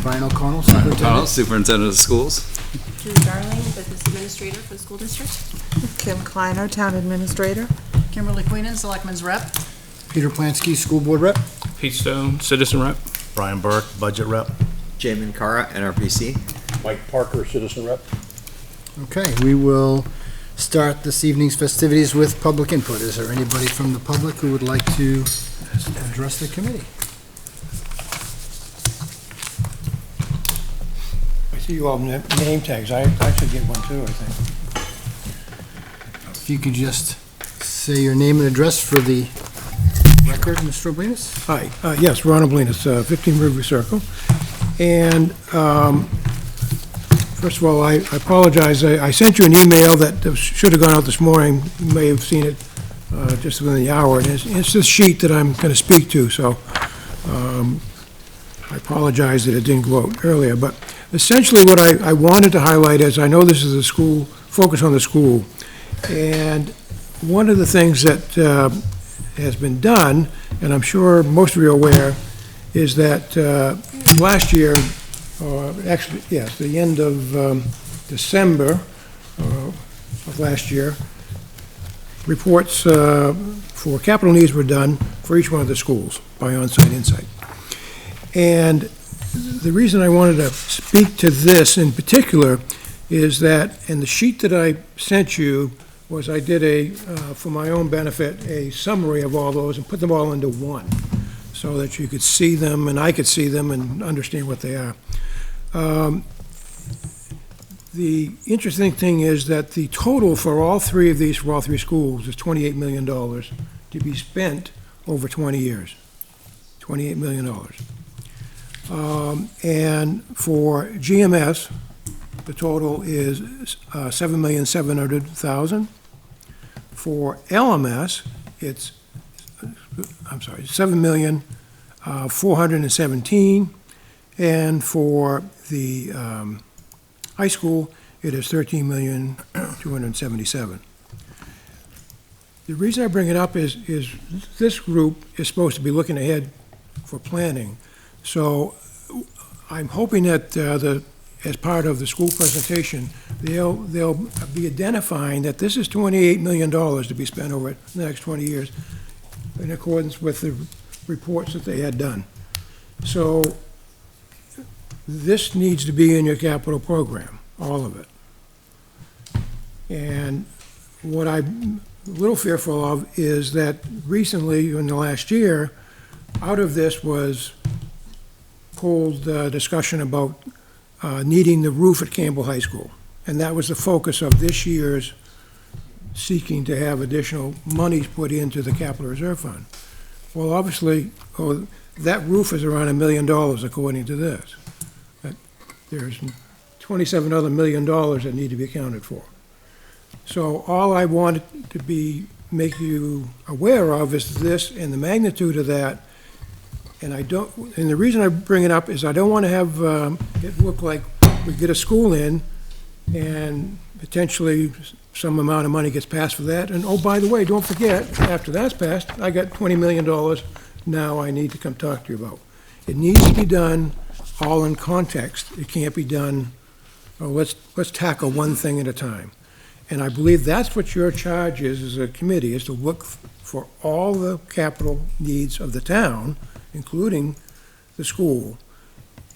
Brian O'Connell, O'Connell, Superintendent. Superintendent of Schools. Julie Darling, Business Administrator for the school district. Kim Kleiner, Town Administrator. Kimberly Queenan, Selectmen's Rep. Peter Plansky, School Board Rep. Pete Stone, Citizen Rep. Brian Burke, Budget Rep. Jamin Kara, NRPC. Mike Parker, Citizen Rep. Okay, we will start this evening's festivities with public input. Is there anybody from the public who would like to address the committee? I see you all have name tags. I should get one too, I think. If you could just say your name and address for the record, Mr. Oblinus? Hi, yes, Ron Oblinus, 15 River Circle. And first of all, I apologize. I sent you an email that should have gone out this morning. You may have seen it just within the hour. And it's this sheet that I'm going to speak to, so I apologize that it didn't go out earlier. But essentially what I wanted to highlight is, I know this is a school, focus on the school. And one of the things that has been done, and I'm sure most of you are aware, is that last year, actually, yes, the end of December of last year, reports for capital needs were done for each one of the schools by Onsite Insight. And the reason I wanted to speak to this in particular is that in the sheet that I sent you was I did for my own benefit, a summary of all those and put them all into one so that you could see them and I could see them and understand what they are. The interesting thing is that the total for all three of these, for all three schools, is $28 million to be spent over 20 years. $28 million. And for GMS, the total is $7,700,000. For LMS, it's, I'm sorry, $7,417,000. And for the high school, it is $13,277,000. The reason I bring it up is this group is supposed to be looking ahead for planning. So I'm hoping that as part of the school presentation, they'll be identifying that this is $28 million to be spent over the next 20 years in accordance with the reports that they had done. So this needs to be in your capital program, all of it. And what I'm a little fearful of is that recently, in the last year, out of this was pulled discussion about needing the roof at Campbell High School. And that was the focus of this year's seeking to have additional monies put into the capital reserve fund. Well, obviously, that roof is around $1 million according to this. There's 27 other $1 million that need to be accounted for. So all I wanted to make you aware of is this and the magnitude of that. And the reason I bring it up is I don't want to have it look like we get a school in and potentially some amount of money gets passed for that. And oh, by the way, don't forget, after that's passed, I got $20 million now I need to come talk to you about. It needs to be done all in context. It can't be done, oh, let's tackle one thing at a time. And I believe that's what your charge is as a committee, is to look for all the capital needs of the town, including the school.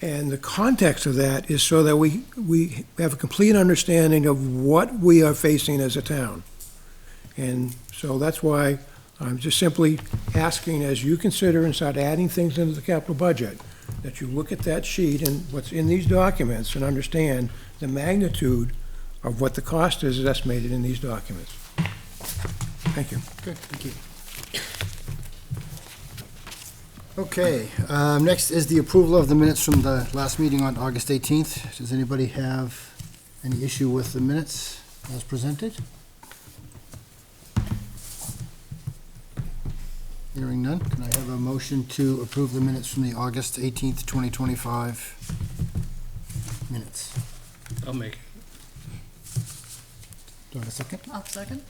And the context of that is so that we have a complete understanding of what we are facing as a town. And so that's why I'm just simply asking, as you consider and start adding things into the capital budget, that you look at that sheet and what's in these documents and understand the magnitude of what the cost is estimated in these documents. Thank you. Good, thank you. Okay, next is the approval of the minutes from the last meeting on August 18th. Does anybody have any issue with the minutes as presented? Hearing none, can I have a motion to approve the minutes from the August 18th, 2025 minutes? I'll make it. Do I have a second? I'll second.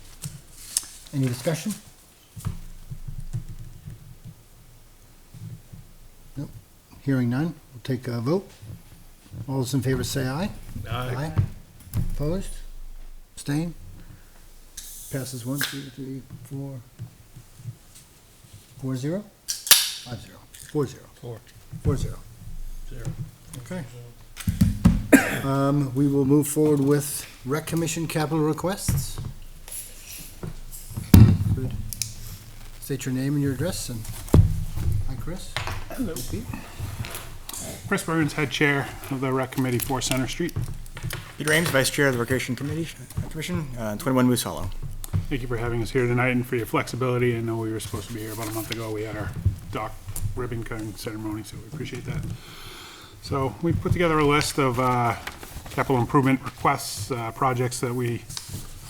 Any discussion? Nope. Hearing none, we'll take a vote. All those in favor say aye. Aye. Opposed? Abstain? Passes 1, 2, 3, 4. 4-0? 5-0. 4-0. 4-0. Okay. We will move forward with Rec Commission capital requests. Good. State your name and your address, and hi, Chris. Hello. Pete. Chris Burns, head chair of the Rec Committee for Center Street. Peter Ames, Vice Chair of the Recreation Commission, 21 Moose Hollow. Thank you for having us here tonight and for your flexibility. I know we were supposed to be here about a month ago. We had our dock ribbon cutting ceremony, so we appreciate that. So we put together a list of capital improvement requests, projects that we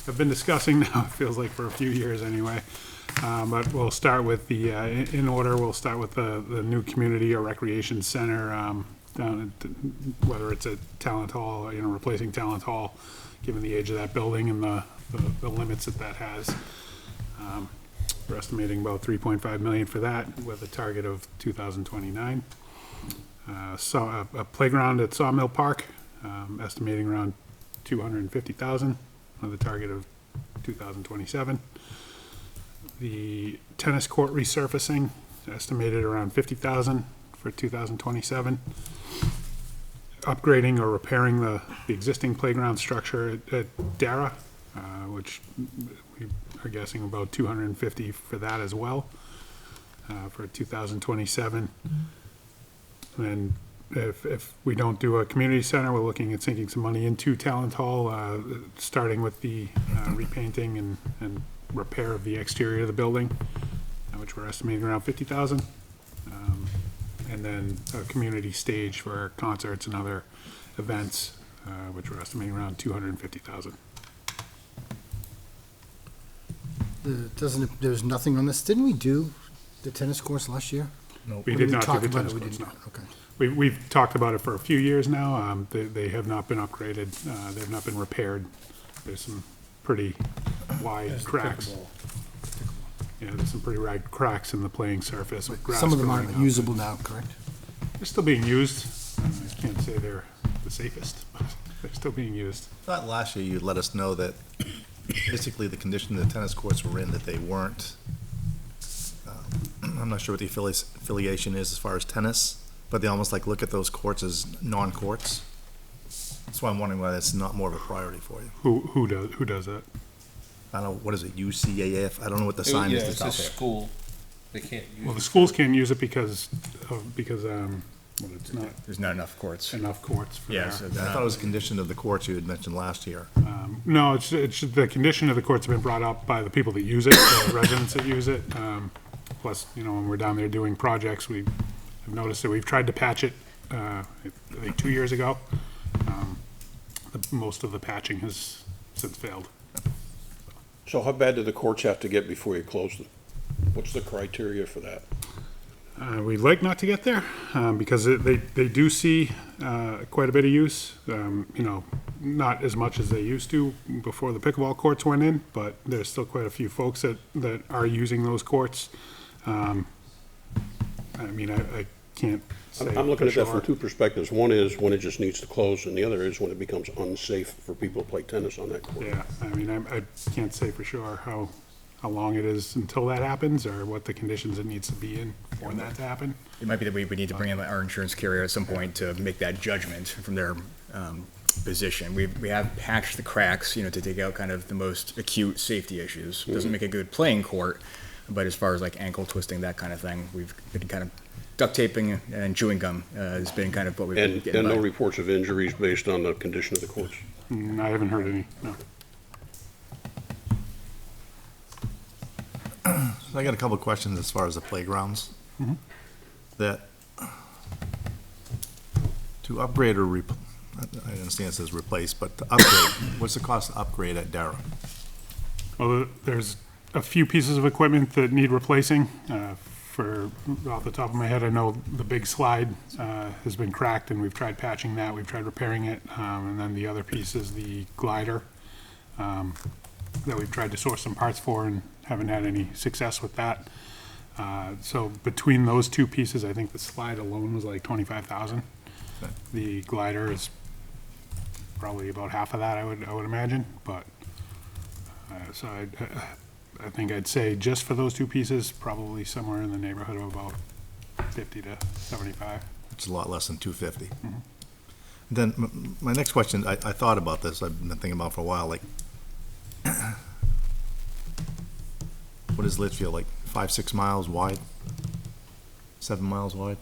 have been discussing now, it feels like for a few years anyway. But we'll start with the, in order, we'll start with the new community or recreation center, down at, whether it's at Talent Hall, or, replacing Talent Hall, given the age of that building and the limits that has. We're estimating about 3.5 million for that, with a target of 2029. So a playground at Sawmill Park, estimating around 250,000, with a target of 2027. The tennis court resurfacing, estimated around 50,000 for 2027. Upgrading or repairing the existing playground structure at Dara, which we are guessing about 250 for that as well, for 2027. And if we don't do a community center, we're looking at sinking some money into Talent Hall, starting with the repainting and repair of the exterior of the building, which we're estimating around 50,000. And then a community stage for concerts and other events, which we're estimating around 250,000. There's nothing on this. Didn't we do the tennis course last year? We did not do talk the about tennis it, we courts, didn't. no. Okay. We've talked about it for a few years now. They have not been upgraded. They've not been repaired. There's some pretty wide cracks. Yeah, there's some pretty wide cracks in the playing surface with grass Some of them growing aren't up. usable now, correct? They're still being used. I can't say they're the safest, but they're still being used. I thought last year you let us know that basically the condition the tennis courts were in, that they weren't, I'm not sure what the affiliation is as far as tennis, but they almost like look at those courts as non-courts. That's why I'm wondering why that's not more of a priority for you. Who does that? I don't know, what is it, UCAF? I don't know what the sign is that's out there. school. They can't use Well, the schools can't use it because well, it's not There's not enough courts. enough courts for Yeah, there. so I they're thought it not, was a condition of the courts you had mentioned last year. No, it's the condition of the courts have been brought up by the people that use it, the residents that use it. Plus, when we're down there doing projects, we have noticed that we've tried to patch it, I think 2 years ago. Most of the patching has since failed. So how bad do the courts have to get before you close them? What's the criteria for that? We'd like not to get there, because they do see quite a bit of use. Not as much as they used to before the pickleball courts went in, but there's still quite a few folks that are using those courts. I can't say I'm looking at for that from sure. two perspectives. One is when it just needs to close, and the other is when it becomes unsafe for people to play tennis on that court. Yeah, I can't say for sure how long it is until that happens, or what the conditions it needs to be in for that to happen. it might be that we need to bring in our insurance carrier at some point to make that judgment from their position. We have patched the cracks, to take out kind of the most acute safety issues. Doesn't make a good playing court, but as far as like ankle twisting, that kind of thing, we've been kind of duct taping and chewing gum has been kind of what we've been And getting no by. reports of injuries based on the condition of the courts. I haven't heard any, no. So I got a couple of questions as far as the playgrounds. That, to upgrade or I understand it says replace, but to upgrade, what's the cost to upgrade at Dara? Well, there's a few pieces of equipment that need replacing. Off the top of my head, I know the big slide has been cracked, and we've tried patching that. We've tried repairing it, and then the other piece is the glider that we've tried to source some parts for and haven't had any success with that. So between those two pieces, I think the slide alone was like 25,000. Right. The glider is probably about half of that, I would imagine, but, so I think I'd say just for those two pieces, probably somewhere in the neighborhood of about 50 to 75. It's a lot less than 250. Then my next question, I thought about this, I've been thinking about for a while, like, what is Litchfield, like 5-6 miles wide? 7 miles wide?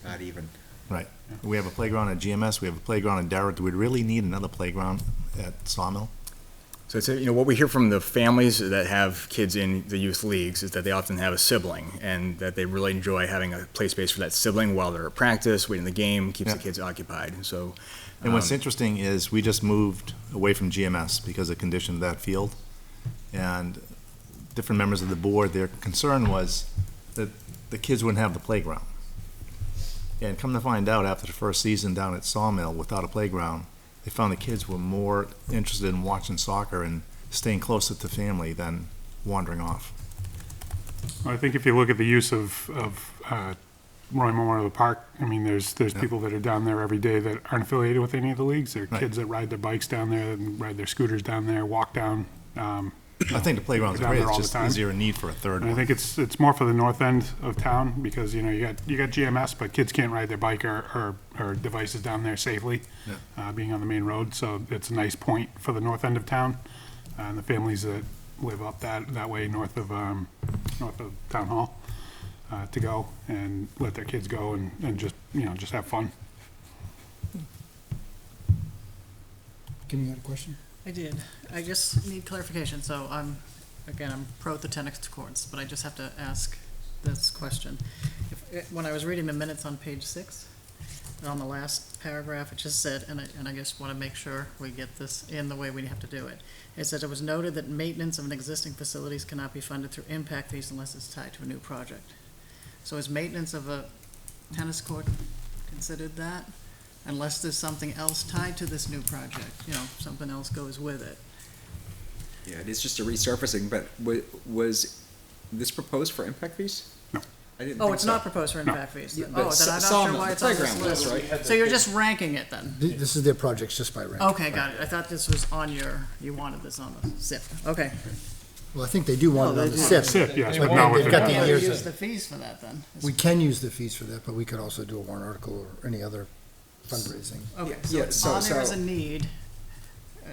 Not even. Right. We have a playground at GMS, we have a playground in Darrah. Do we really need another playground at Sawmill? So it's, what we hear from the families that have kids in the youth leagues is that they often have a sibling, and that they really enjoy having a play space for that sibling while they're at practice, waiting the game, keeps the kids occupied, so. And what's interesting is we just moved away from GMS because of the condition of that field. And different members of the board, their concern was that the kids wouldn't have the playground. And come to find out, after the first season down at Sawmill without a playground, they found the kids were more interested in watching soccer and staying closer to family than wandering off. I think if you look at the use of Roy Memorial Park, I mean, there's people that are down there every day that aren't affiliated with any of the leagues. There are Right. kids that ride their bikes down there, and ride their scooters down there, walk down. I think the playground's Down great, there it's all the just, time. is there a need for a third And I one? think it's more for the north end of town, because, you got GMS, but kids can't ride their bike or devices down there safely, being on the main road, so it's a nice point for the north end of town, and the families that live up that way north of Town Hall, to go and let their kids go and just have fun. Kim, you had a question? I did. I just need clarification, so I'm pro the tennis courts, but I just have to ask this question. When I was reading the minutes on page 6, on the last paragraph, it just said, and I just want to make sure we get this in the way we have to do it. It says, it was noted that maintenance of an existing facilities cannot be funded through impact fees unless it's tied to a new project. So is maintenance of a tennis court considered that? Unless there's something else tied to this new project, something else goes with it. Yeah, it is just a resurfacing, but was this proposed for impact fees? No. I didn't Oh, think it's so. not proposed for impact fees? Yeah, Oh, but then I'm not sure Sawmill, why the it's on this playground was, list. right? So you're just ranking it then? This is their projects just by rank. Okay, got it. I thought this was on you wanted this on the SIP. Okay. Well, I think they do want it on the they do. SIP. SIP, yes, But but not with they've got the. the Can't years use of- the fees for that then? We can use the fees for that, but we could also do a warrant article or any other fundraising. Okay, Yeah, so it's so- on there as so- a need.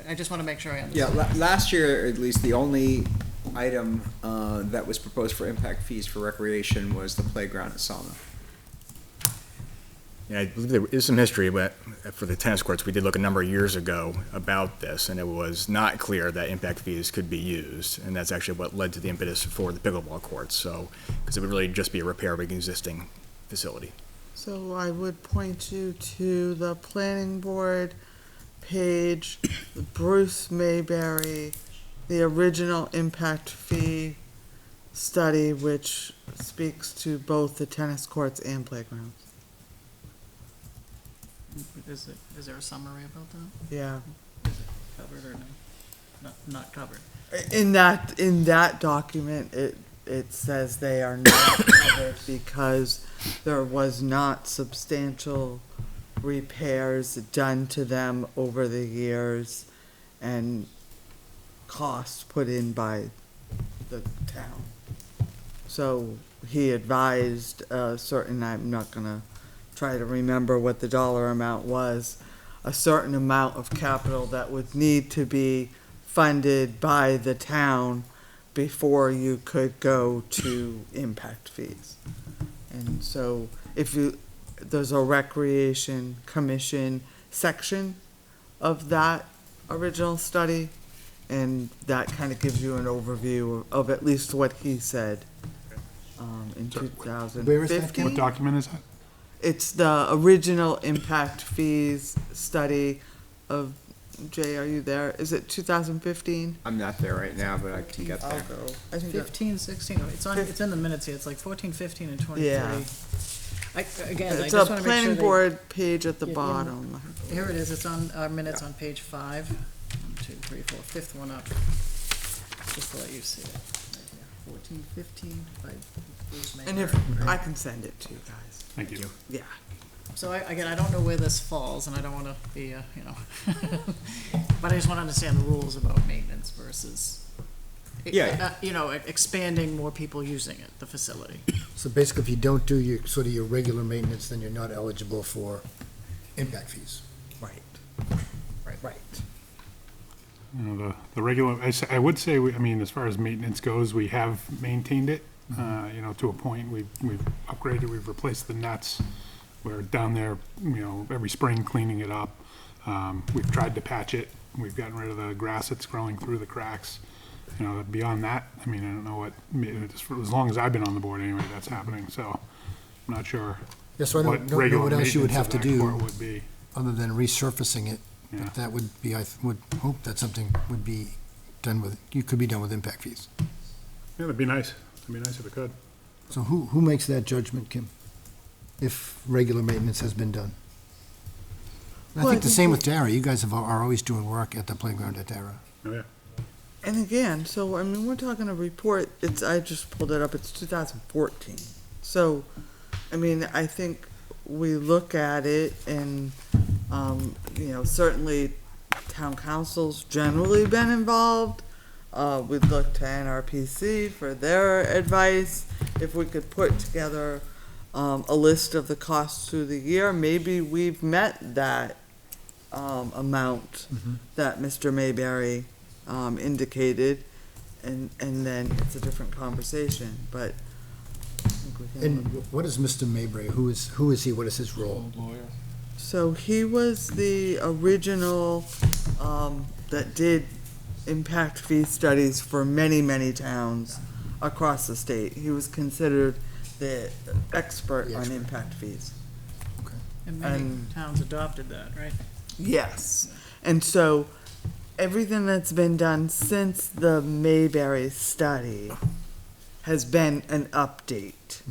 I just want to make sure I Yeah, understand. last year, at least, the only item that was proposed for impact fees for recreation was the playground at Sawmill. Yeah, I believe there is some history, but for the tennis courts, we did look a number of years ago about this, and it was not clear that impact fees could be used, and that's actually what led to the impetus for the pickleball courts, so, because it would really just be a repair of an existing facility. So I would point you to the planning board page, Bruce Mayberry, the original impact fee study, which speaks to both the tennis courts and playgrounds. Is there a summary about that? Yeah. Covered or no? Not covered. In that document, it says they are not covered because there was not substantial repairs done to them over the years and costs put in by the town. So he advised a certain, I'm not gonna try to remember what the dollar amount was, a certain amount of capital that would need to be funded by the town before you could go to impact fees. And so there's a recreation commission section of that original study, and that kind of gives you an overview of at least what he said in 2015. Where is that, Kim? What document is that? It's the original impact fees study of, Jay, are you there? Is it 2015? I'm not there right now, but I can get I'll there. go. I think 15, 16, it's in the minutes here, it's like 14, 15, and 23. Yeah. Again, I It's just a want to make sure planning they. board page at the Yeah, bottom. Here it is, it's on our minutes on page 5. 1, 2, 3, 4, fifth one up. Just to let you see it. Right here. 14, 15 by Bruce And Mayberry. if, I can send it to you guys. Thank you. Yeah. So again, I don't know where this falls, and I don't wanna be, but I just wanna understand the rules about maintenance versus, Yeah. expanding more people using it, the facility. So basically, if you don't do your, sort of your regular maintenance, then you're not eligible for impact fees. Right. Right. You know, the regular, I would say, I mean, as far as maintenance goes, we have maintained it, to a point. We've upgraded, we've replaced the nuts. We're down there, every spring cleaning it up. We've tried to patch it. We've gotten rid of the grass that's growing through the cracks. Beyond that, I mean, I don't know what, as long as I've been on the board anyway, that's happening, so I'm not sure Yeah, so I what don't know regular what else you would maintenance have of to that court do, would be. other than resurfacing it. Yeah. But that would be, I would hope that something would be done with, you could be done with impact fees. Yeah, that'd be nice. It'd be nice if it could. So who makes that judgment, Kim? If regular maintenance has been done? I Well, I think the think same we- with Dara. You guys are always doing work at the playground at Dara. Oh, yeah. And again, so, I mean, we're talking a report, I just pulled it up, it's 2014. So, I mean, I think we look at it and, certainly town council's generally been involved. We'd look to NRPC for their advice. If we could put together, a list of the costs through the year, maybe we've met that, amount that Mr. Mayberry indicated, and then it's a different conversation, but. I think we can And look. what is Mr. Mayberry? Who is he? What is his role? So he was the original, that did impact fee studies for many, many towns across the state. He was considered the expert The on expert. impact fees. And many And- towns adopted that, right? Yes, and so everything that's been done since the Mayberry study has been an update.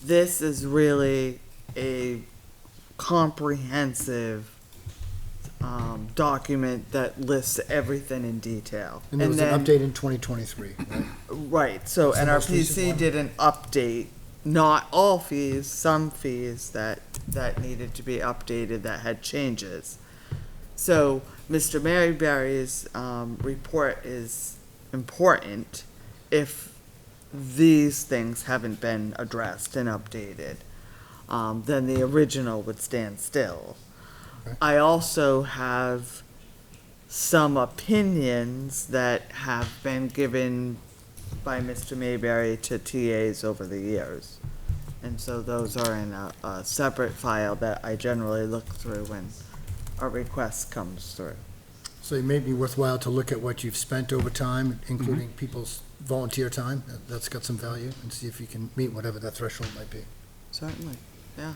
This is really a comprehensive document that lists everything in detail. And there was then- an update in 2023, right? Right, so That's the most recent NRPC one? did an update, not all fees, some fees that needed to be updated that had changes. So Mr. Maryberry's report is important if these things haven't been addressed and updated. Then the original would stand still. Okay. I also have some opinions that have been given by Mr. Mayberry to TAs over the years. And so those are in a separate file that I generally look through when a request comes through. So it may be worthwhile to look at what you've spent over time, including people's volunteer time. That's got some value, and see if you can meet whatever that threshold might be. Certainly, yeah.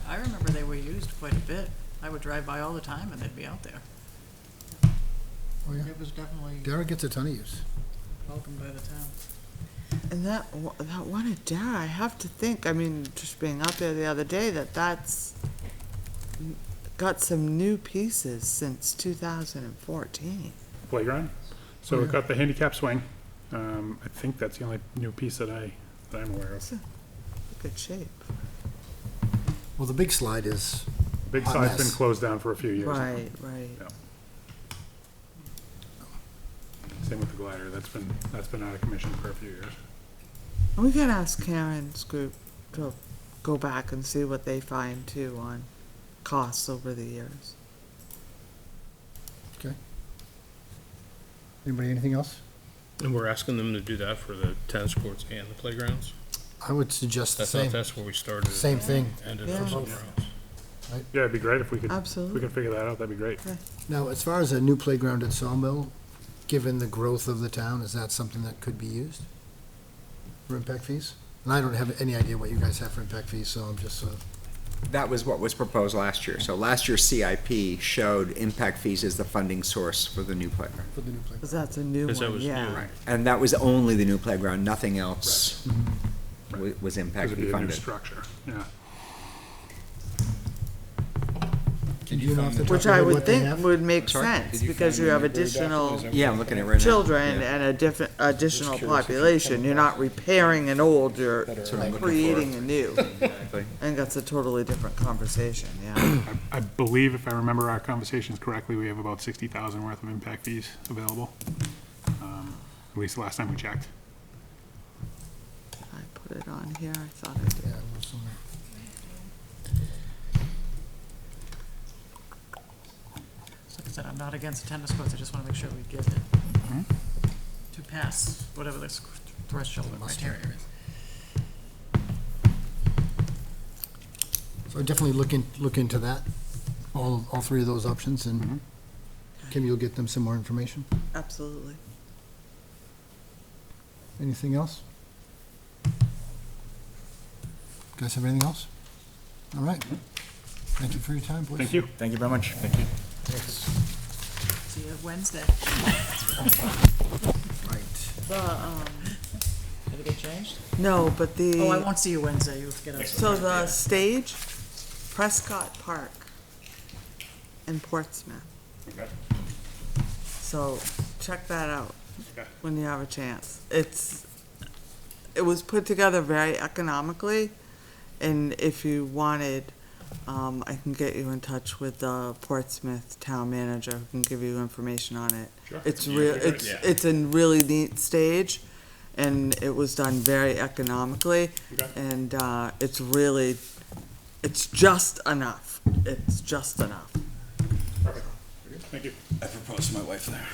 I remember they were used quite a bit. I would drive by all the time and they'd be out there. Oh, yeah. It was definitely Dara gets a ton of use. welcomed by the town. And that one at Dara, I have to think, I mean, just being out there the other day, that's got some new pieces since 2014. Playground. So Oh, we've yeah. got the handicap swing. I think that's the only new piece that I'm aware of. It's in good shape. Well, the big slide is, Big Hot side's mess. been closed down for a few years. now. Right, right. Same with the glider. That's been out of commission for a few years. And we can ask Karen's group to go back and see what they find too on costs over the years. anybody, anything else? And we're asking them to do that for the tennis courts and the playgrounds? I would suggest the I thought same, that's where we started. same thing. Ended Yeah. up somewhere else. Yeah, it'd be great if we could Absolutely. figure that out. That'd be great. Now, as far as a new playground at Sawmill, given the growth of the town, is that something that could be used for impact fees? And I don't have any idea what you guys have for impact fees, so I'm just sort of, That was what was proposed last year. So last year's CIP showed impact fees as the funding source for the new playground. for the new playground. Because that's a new Because that one, was yeah. new. Right. And that was only the new playground, nothing else was impact Because it'd fee be a new funded. structure. Yeah. Can Do you know off the top which of your I head would what they think have? would make Sorry? sense, Did you because find you have the library additional document? Is that Yeah, I'm looking at it right now. children Yeah. and a different, additional Just curious if you population. pulled You're that. not repairing an old, you're That's what I'm looking creating for. a new. Exactly. I think that's a totally different conversation, yeah. I believe, if I remember our conversations correctly, we have about 60,000 worth of impact fees available. At least the last time we checked. I put it on here, I thought I did. Yeah, it was somewhere. Like I said, I'm not against the tennis courts, I just want to make sure we get it to pass whatever this threshold or criteria is. So definitely look into that, all three of those options, and Kim, you'll get them some more information. Absolutely. Anything else? Guys have anything else? All right. Thank you for your time, boys. Thank you. Thank you very much. Thank you. See you Wednesday. Right. Did it get changed? No, but the. Oh, I won't see you Wednesday, you get us. So the stage, Prescott Park in Portsmouth. Okay. So check that out Okay. when you have a chance. It was put together very economically, and if you wanted, I can get you in touch with the Portsmouth town manager who can give you information on it. Sure. It's Yeah, real, okay. it's a really neat stage, and it was done very economically, Okay. and, it's just enough. It's just enough. Thank you. I proposed to my wife there.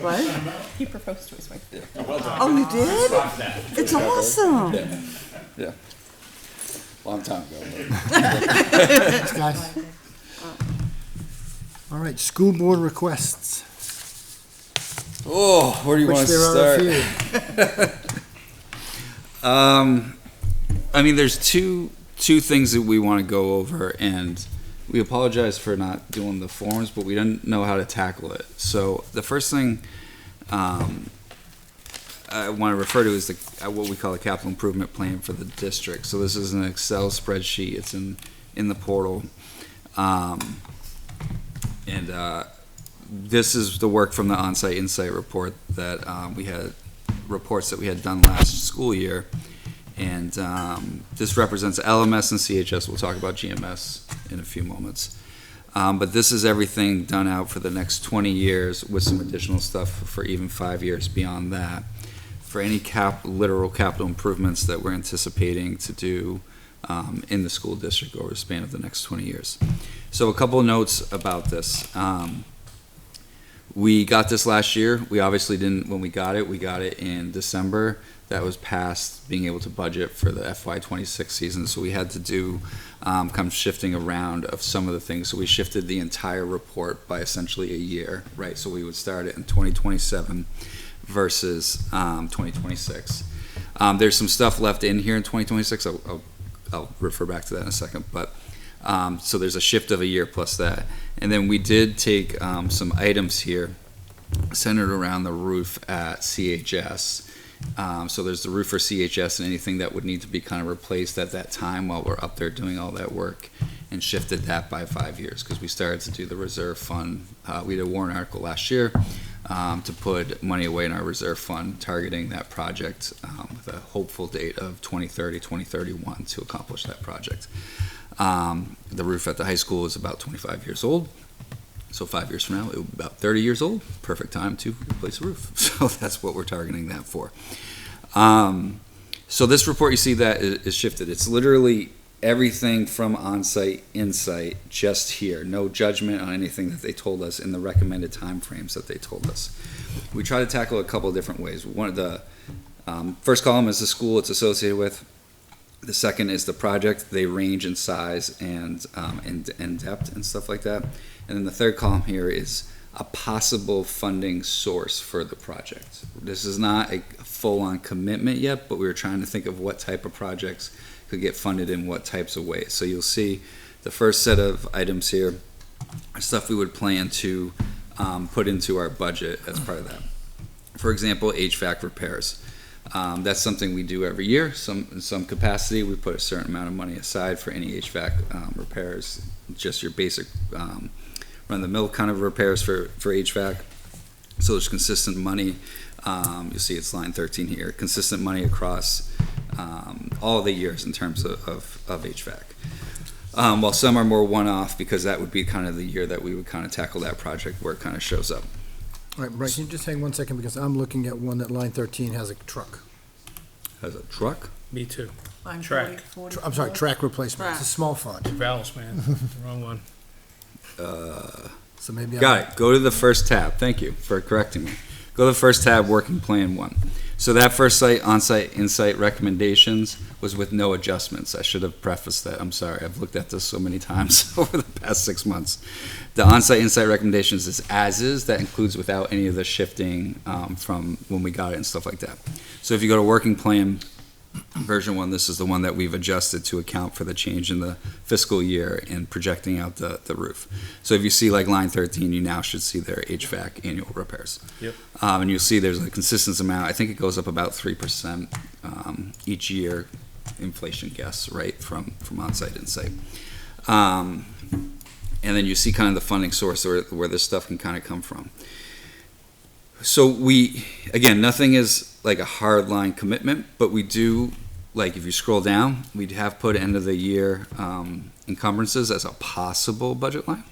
What? He proposed to his wife. Oh, you did? It's awesome. Yeah. Long time ago. Thanks, guys. All right, school board requests, Oh, where do you which want to there are a start? few. I mean, there's two things that we want to go over, and we apologize for not doing the forms, but we didn't know how to tackle it. So the first thing I want to refer to is what we call the capital improvement plan for the district. So this is an Excel spreadsheet. It's in the portal, this is the work from the on-site insight report that we had done last school year. And this represents LMS and CHS. We'll talk about GMS in a few moments. But this is everything done out for the next 20 years with some additional stuff for even 5 years beyond that. For any literal capital improvements that we're anticipating to do in the school district over the span of the next 20 years. So a couple of notes about this. We got this last year. We obviously didn't, when we got it in December. That was past being able to budget for the FY26 season. So we had to do kind of shifting around of some of the things. So we shifted the entire report by essentially a year, right? So we would start it in 2027 versus 2026. There's some stuff left in here in 2026. I'll refer back to that in a second. But so there's a shift of a year plus that. And then we did take some items here centered around the roof at CHS. So there's the roof for CHS and anything that would need to be kind of replaced at that time while we're up there doing all that work, and shifted that by 5 years because we started to do the reserve fund. We did a warrant article last year to put money away in our reserve fund targeting that project with a hopeful date of 2030, 2031 to accomplish that project. The roof at the high school is about 25 years old. So 5 years from now, it will be about 30 years old. Perfect time to replace a roof. So that's what we're targeting that for. So this report, you see that is shifted. It's literally everything from on-site, insight, just here. No judgment on anything that they told us in the recommended timeframes that they told us. We try to tackle a couple of different ways. One of the first column is the school it's associated with. The second is the project. They range in size and depth and stuff like that. And then the third column here is a possible funding source for the project. This is not a full-on commitment yet, but we were trying to think of what type of projects could get funded in what types of ways. So you'll see the first set of items here are stuff we would plan to put into our budget as part of that. For example, HVAC repairs. That's something we do every year, in some capacity. We put a certain amount of money aside for any HVAC repairs, just your basic run-of-the-mill kind of repairs for HVAC. So there's consistent money. You'll see it's line 13 here. Consistent money across all the years in terms of HVAC. While some are more one-off, because that would be kind of the year that we would kind of tackle that project where it kind of shows up. All right, Brian, can you just hang 1 second, because I'm looking at one that line 13 has a truck. Has a truck? Me too. Line Track. 40, I'm sorry, 44. track replacement. It's a small font. Valves, man. The wrong one. So maybe Got it. Go to the first tab. Thank you for correcting me. Go to the first tab, working plan 1. So that first site, on-site, in-site recommendations was with no adjustments. I should have prefaced that. I'm sorry. I've looked at this so many times over the past 6 months. The on-site, in-site recommendations is as is. That includes without any of the shifting from when we got it and stuff like that. So if you go to working plan version 1, this is the one that we've adjusted to account for the change in the fiscal year and projecting out the roof. So if you see like line 13, you now should see their HVAC annual repairs. Yep. And you'll see there's a consistent amount. I think it goes up about 3% each year, inflation guess, right, from on-site, in-site. And then you see kind of the funding source where this stuff can kind of come from. So again, nothing is like a hard line commitment, but we do, like if you scroll down, we have put end of the year encumbrances as a possible budget line,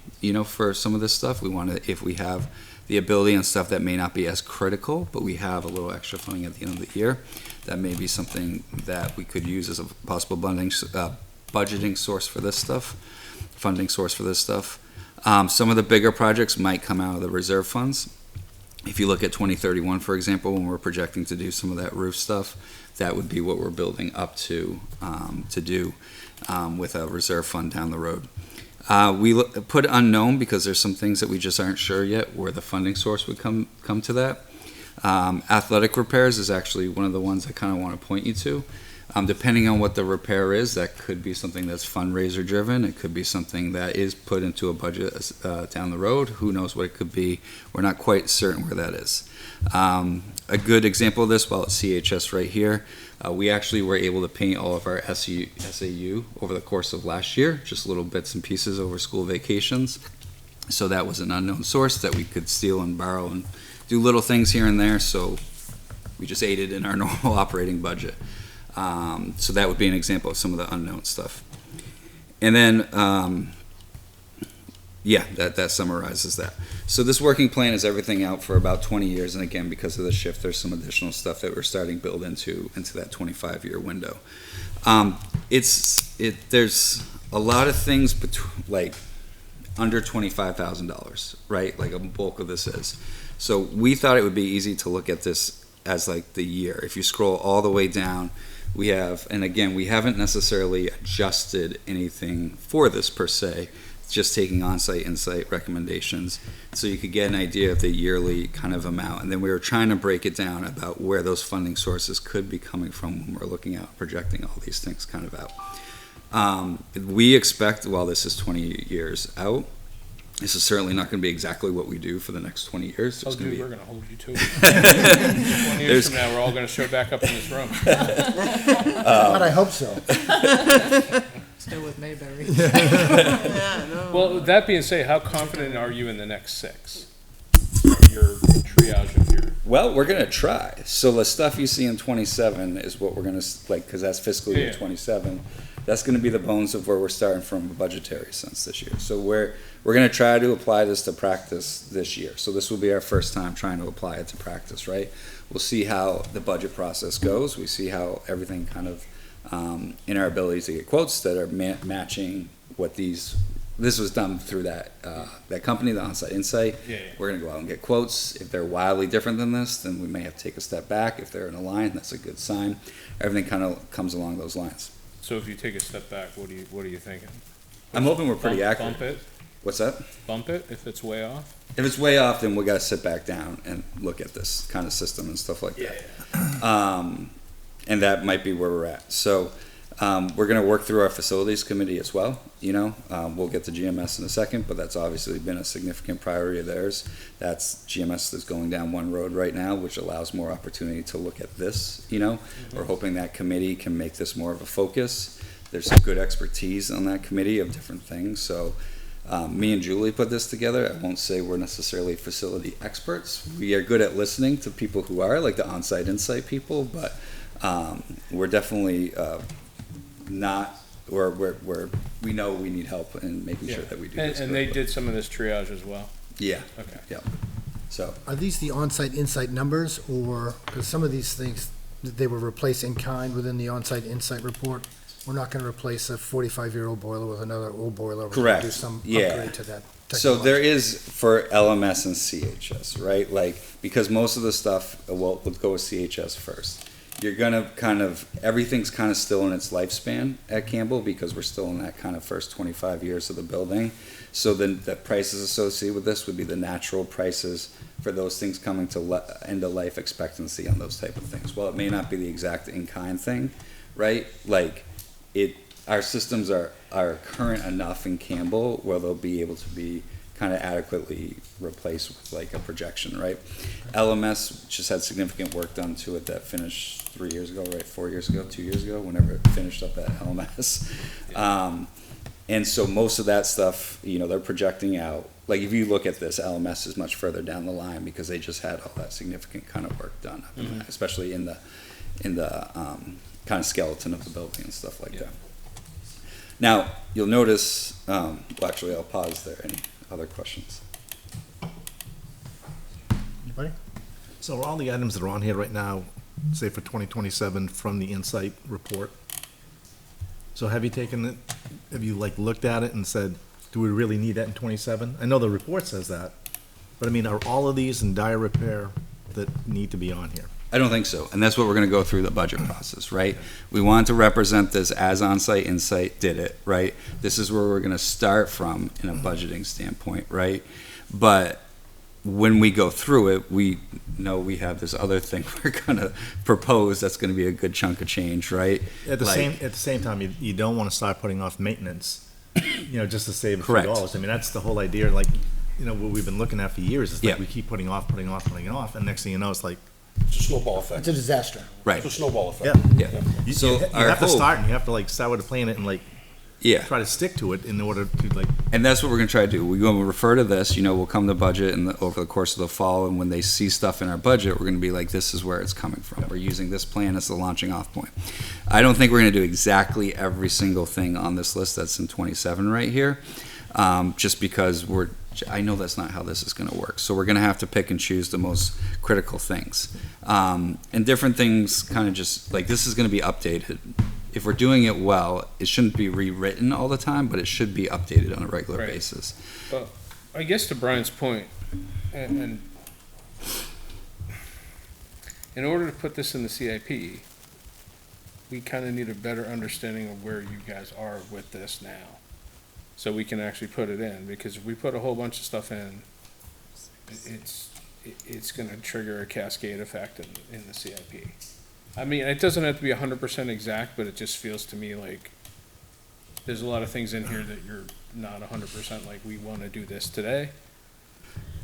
for some of this stuff. We want to, if we have the ability and stuff that may not be as critical, but we have a little extra funding at the end of the year, that may be something that we could use as a possible budgeting source for this stuff, funding source for this stuff. Some of the bigger projects might come out of the reserve funds. If you look at 2031, for example, when we're projecting to do some of that roof stuff, that would be what we're building up to do with a reserve fund down the road. We put unknown because there's some things that we just aren't sure yet where the funding source would come to that. Athletic repairs is actually one of the ones I kind of want to point you to. Depending on what the repair is, that could be something that's fundraiser driven. It could be something that is put into a budget down the road. Who knows what it could be? We're not quite certain where that is. A good example of this, while it's CHS right here, we actually were able to paint all of our SAU over the course of last year, just little bits and pieces over school vacations. So that was an unknown source that we could steal and borrow and do little things here and there. So we just aided in our normal operating budget. So that would be an example of some of the unknown stuff. And then, that summarizes that. So this working plan is everything out for about 20 years. And again, because of the shift, there's some additional stuff that we're starting to build into that 25-year window. There's a lot of things like under $25,000, right? Like a bulk of this is. So we thought it would be easy to look at this as like the year. If you scroll all the way down, we have, and again, we haven't necessarily adjusted anything for this per se. It's just taking on-site, in-site recommendations, so you could get an idea of the yearly kind of amount. And then we were trying to break it down about where those funding sources could be coming from when we're looking at projecting all these things kind of out. We expect, while this is 20 years out, this is certainly not going to be exactly what we do for the next 20 years. We're going to hold you to it. 20 years from now, we're all going to show back up in this room. But I hope so. Still with Mayberry. Well, that being said, how confident are you in the next 6? Your triage of your... Well, we're going to try. So the stuff you see in 27 is what we're going to, because that's fiscal year 27. That's going to be the bones of where we're starting from a budgetary sense this year. So we're going to try to apply this to practice this year. So this will be our first time trying to apply it to practice, right? We'll see how the budget process goes. We see how everything kind of, in our ability to get quotes that are matching what this was done through that company, the On-Site Insight. Yeah. We're going to go out and get quotes. If they're wildly different than this, then we may have to take a step back. If they're in a line, that's a good sign. Everything kind of comes along those lines. So if you take a step back, what are you thinking? I'm hoping we're pretty accurate. Bump it? What's that? Bump it if it's way off? If it's way off, then we got to sit back down and look at this kind of system and stuff like that. And that might be where we're at. So We're gonna work through our facilities committee as well, you know, we'll get to GMS in a second, but that's obviously been a significant priority of theirs. That's GMS that's going down one road right now, which allows more opportunity to look at this, you know. We're hoping that committee can make this more of a focus. There's some good expertise on that committee of different things, so, me and Julie put this together. I won't say we're necessarily facility experts. We are good at listening to people who are, like the on-site insight people, but, we're definitely, not, we know we need help in making sure that we do this. And they correctly. did some of this triage as well? Yeah, Okay. yeah. So, Are these the on-site insight numbers, or, because some of these things, they were replaced in kind within the on-site insight report? We're not gonna replace a 45-year-old boiler with another old boiler. We're gonna Correct. do some Yeah. upgrade to that. so there technology. is for LMS and CHS, right? Like, because most of the stuff, well, let's go with CHS first. You're gonna kind of, everything's kind of still in its lifespan at Campbell because we're still in that kind of first 25 years of the building. So then the prices associated with this would be the natural prices for those things coming to end of life expectancy on those type of things. Well, it may not be the exact in-kind thing, right? Like, our systems are current enough in Campbell where they'll be able to be kind of adequately replaced with like a projection, right? LMS just had significant work done to it that finished 3 years ago, right? 4 years ago, 2 years ago, whenever it finished up at LMS. And so most of that stuff, you know, they're projecting out. Like, if you look at this, LMS is much further down the line because they just had all that significant kind of work done, especially in the kind of skeleton of the building and stuff like that. Now, you'll notice, well, actually, I'll pause there. Any other questions? Anybody? So are all the items that are on here right now, say for 2027, from the Insight report? So have you taken it, have you like looked at it and said, do we really need that in 27? I know the report says that, but I mean, are all of these in dire repair that need to be on here? I don't think so, and that's what we're gonna go through the budget process, right? We want to represent this as On-Site Insight did it, right? This is where we're gonna start from in a budgeting standpoint, right? But when we go through it, we know we have this other thing we're gonna propose that's gonna be a good chunk of change, right? At the Like- same time, you don't want to start putting off maintenance, you know, just to save a few Correct. dollars. I mean, that's the whole idea, like, you know, what we've been looking at for years, is Yeah. like we keep putting off, and next thing you know, it's like, It's a snowball effect. It's a disaster. Right, It's a snowball effect. yeah. yeah. You, So you our have to hope- start and you have to like start with a plan and like Yeah. try to stick to it in order to like, And that's what we're gonna try to do. We're gonna refer to this, you know, we'll come to budget over the course of the fall, and when they see stuff in our budget, we're gonna be like, this is where it's coming from. We're using this plan as the launching off point. I don't think we're gonna do exactly every single thing on this list that's in 27 right here, just because I know that's not how this is gonna work. So we're gonna have to pick and choose the most critical things. And different things kind of just, like, this is gonna be updated. If we're doing it well, it shouldn't be rewritten all the time, but it should be updated on a regular Right. basis. Well, I guess to Brian's point, and in order to put this in the CIP, we kind of need a better understanding of where you guys are with this now. So we can actually put it in, because if we put a whole bunch of stuff in, it's gonna trigger a cascade effect in the CIP. I mean, it doesn't have to be 100% exact, but it just feels to me like there's a lot of things in here that you're not 100% like, we want to do this today.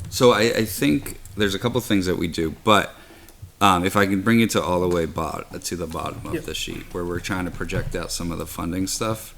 So I think there's a couple things that we do, but if I can bring it to all the way to the bottom of the sheet, where we're trying to project out some of the funding stuff,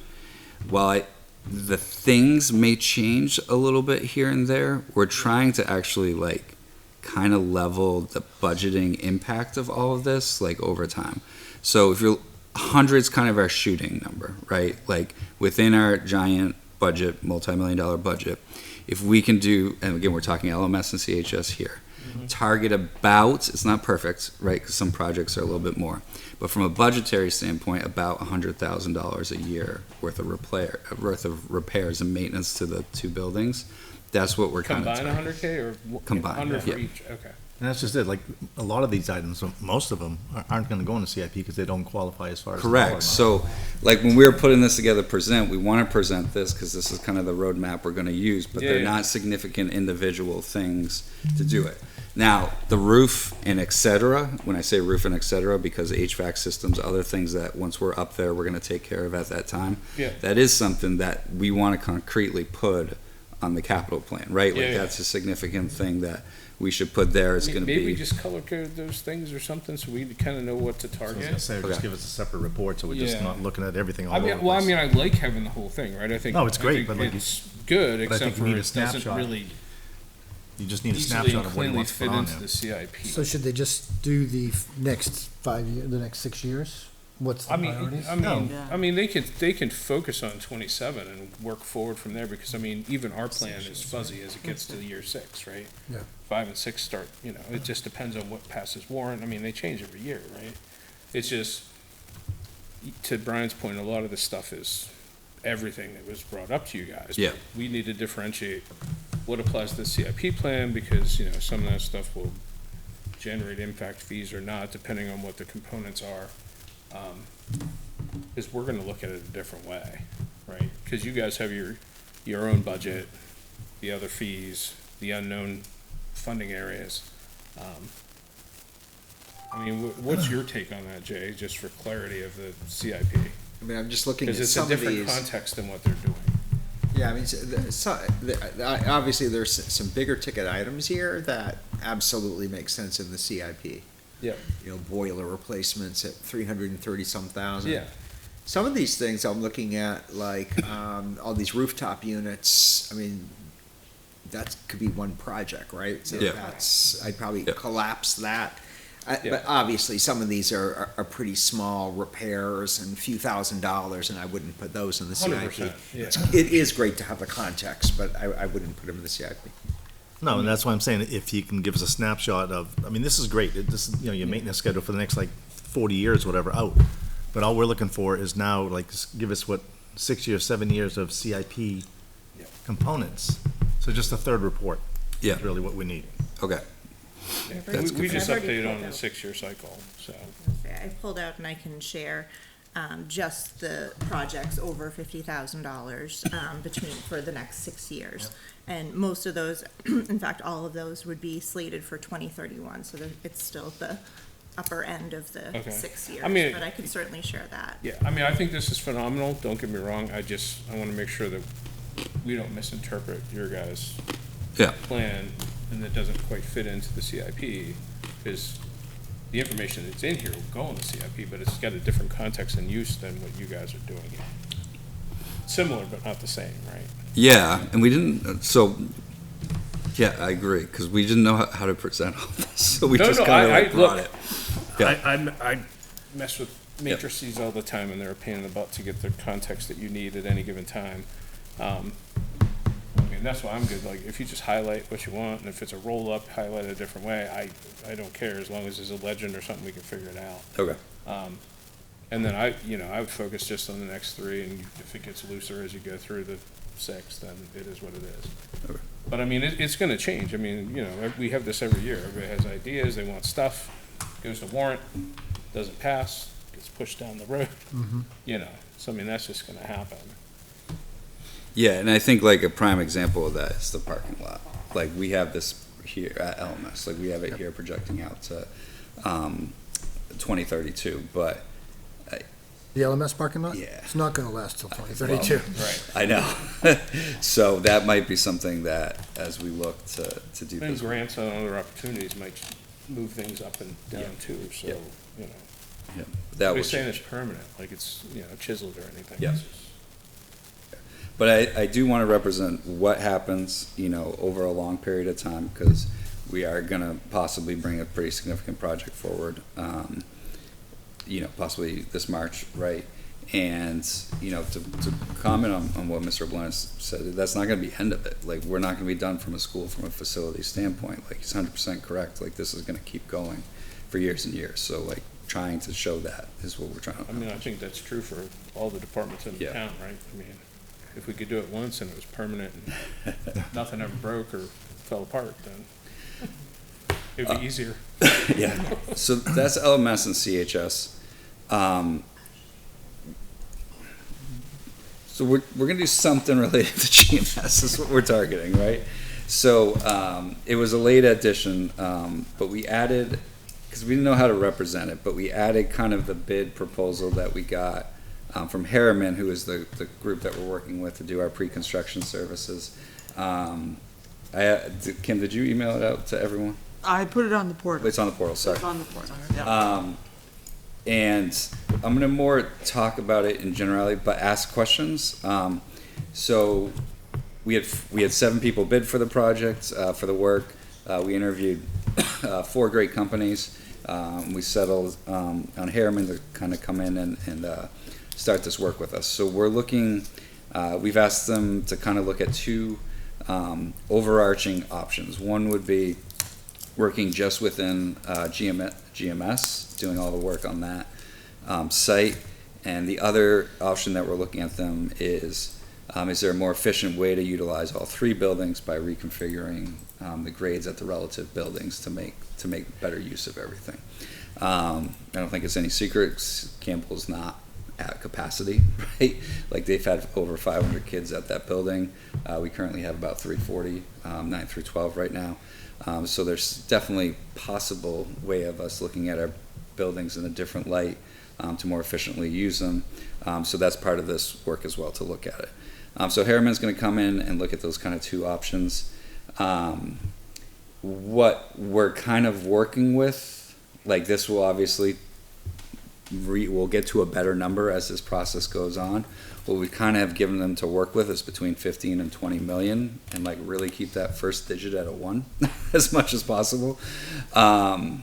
while the things may change a little bit here and there, we're trying to actually like kind of level the budgeting impact of all of this like over time. So if you're 100's kind of our shooting number, right? Like within our giant budget, multi-million-dollar budget, if we can do, and again, we're talking LMS and CHS here, target about, it's not perfect, right? Because some projects are a little bit more, but from a budgetary standpoint, about $100,000 a year worth of repairs and maintenance to the two buildings. That's what we're kind of Combine 100K or Combined, 100 for yeah. each? Okay. And that's just it, like, a lot of these items, most of them aren't gonna go into CIP because they don't qualify as far as. the dollar Correct. amount. So, like, when we were putting this together, we want to present this because this is kind of the roadmap we're going to use, but they're Yeah. not significant individual things to do it. Now, the roof and et cetera, when I say roof and et cetera, because HVAC systems, other things that once we're up there, we're going to take care of at that time. Yeah. That is something that we want to concretely put on the capital plan, right? Like, Yeah, yeah. that's a significant thing that we should put there. It's going to Maybe be. just color code those things or something, so we kind of know what to So I was target. gonna say, just Okay. give us a separate report, so we're just Yeah. not looking at everything all I over the mean, well, I place. mean, I like having the whole thing, right? I think. No, it's I great, think but like it's good, but I think except you for need a it doesn't snapshot. really You just need a easily snapshot and of what he cleanly wants to fit put on into there. the CIP. So should they just do the next 5 year, the next 6 years? What's the I mean, priorities? Yeah. I mean, they can focus on 27 and work forward from there, because I mean, even our plan is fuzzy as it gets to year 6, right? Yeah. 5 and 6 start, you know, it just depends on what passes warrant. I mean, they change every year, right? It's just, to Brian's point, a lot of this stuff is everything that was brought up to you guys. Yeah. We need to differentiate what applies to the CIP plan, because, you know, some of that stuff will generate impact fees or not, depending on what the components are. Because we're gonna look at it a different way, right? Because you guys have your own budget, the other fees, the unknown funding areas. I mean, what's your take on that, Jay, just for clarity of the CIP? I mean, I'm just looking at Because it's a some of different these. context than what they're doing. Yeah, I mean, obviously, there's some bigger ticket items here that absolutely make sense in the CIP. Yeah. You know, boiler replacements at 330-some thousand. Yeah. Some of these things I'm looking at, like, all these rooftop units, I mean, that could be one project, right? So Yeah. I'd probably Yeah. collapse that. Yeah. But obviously, some of these are pretty small repairs and a few $1,000s, and I wouldn't put those in the CIP. 100%, yeah. It is great to have the context, but I wouldn't put them in the CIP. No, and that's why I'm saying, if you can give us a snapshot of, I mean, this is great, this is, you know, your maintenance schedule for the next, like, 40 years, whatever, out. But all we're looking for is now, like, just give us what, 6 years, 7 years of CIP Yeah. components. So just a third report. Yeah. Is really what we need. Okay. Yeah. That's We just I've already updated on pulled the out. 6-year cycle, so. I pulled out and I can share, just the projects over $50,000, for the next 6 years. And most of those, in fact, all of those would be slated for 2031, so it's still the upper end of the Okay. 6 years. I mean- But I can certainly share that. Yeah, I mean, I think this is phenomenal, don't get me wrong, I want to make sure that we don't misinterpret your guys' Yeah. plan and that doesn't quite fit into the CIP, because the information that's in here will go in the CIP, but it's got a different context and use than what you guys are doing here. Similar, but not the same, right? Yeah, and we didn't, so, yeah, I agree, because we didn't know how to present all this, so we No, just no, kind of I- like brought look, it. Yeah. I mess with matrices all the time, and they're a pain in the butt to get the context that you need at any given time. I mean, that's why I'm good, like, if you just highlight what you want, and if it's a roll-up, highlight it a different way, I don't care, as long as there's a legend or something, we can figure it out. Okay. And then I would focus just on the next 3, and if it gets looser as you go through the 6, then it is what it is. Okay. But I mean, it's gonna change, I mean, you know, we have this every year, everybody has ideas, they want stuff, goes to warrant, doesn't pass, gets pushed down the road, you know, so I mean, that's just gonna happen. Yeah, and I think like a prime example of that is the parking lot. Like, we have this here at LMS, like, we have it here projecting out to 2032, but The LMS parking lot? Yeah. It's not gonna last till 2032. Right. I know. So that might be something that, as we look to do And this. grants and other opportunities might move things up and down too, so, Yeah. you know. Yeah, that We're will saying change. it's permanent, like it's, you know, chiseled or anything. Yeah. It's just- But I do want to represent what happens, you know, over a long period of time, because we are going to possibly bring a pretty significant project forward, you know, possibly this March, right? And, you know, to comment on what Mr. Blunt said, that's not going to be the end of it. Like, we're not going to be done from a school, from a facility standpoint. Like, he's 100% correct. Like, this is going to keep going for years and years. So, like, trying to show that is what we're trying to I mean, I think that's true for all the departments in the Yeah. town, right? I mean, if we could do it once and it was permanent and nothing ever broke or fell apart, then It'd be easier. Yeah, so that's LMS and CHS. So we're gonna do something related to GMS, is what we're targeting, right? So, it was a late addition, but we added, because we didn't know how to represent it, but we added kind of the bid proposal that we got from Harriman, who is the group that we're working with to do our pre-construction services. Kim, did you email it out to everyone? I put it on the portal. It's on the portal, sorry. It's on the portal, yeah. And I'm gonna more talk about it in generality, but ask questions. So we had 7 people bid for the project, for the work. We interviewed 4 great companies. We settled on Harriman to kind of come in and start this work with us. So we're looking, we've asked them to kind of look at 2 overarching options. One would be working just within GMS, doing all the work on that site. And the other option that we're looking at them is there a more efficient way to utilize all 3 buildings by reconfiguring the grades at the relative buildings to make better use of everything. I don't think it's any secret, Campbell's not at capacity, right? Like, they've had over 500 kids at that building. We currently have about 340, 9 through 12 right now. So there's definitely possible way of us looking at our buildings in a different light to more efficiently use them. So that's part of this work as well, to look at it. So Harriman's going to come in and look at those kind of 2 options. What we're kind of working with, like, this will obviously we'll get to a better number as this process goes on. What we kind of have given them to work with is between 15 and 20 million, and like really keep that first digit at a 1 as much as possible. But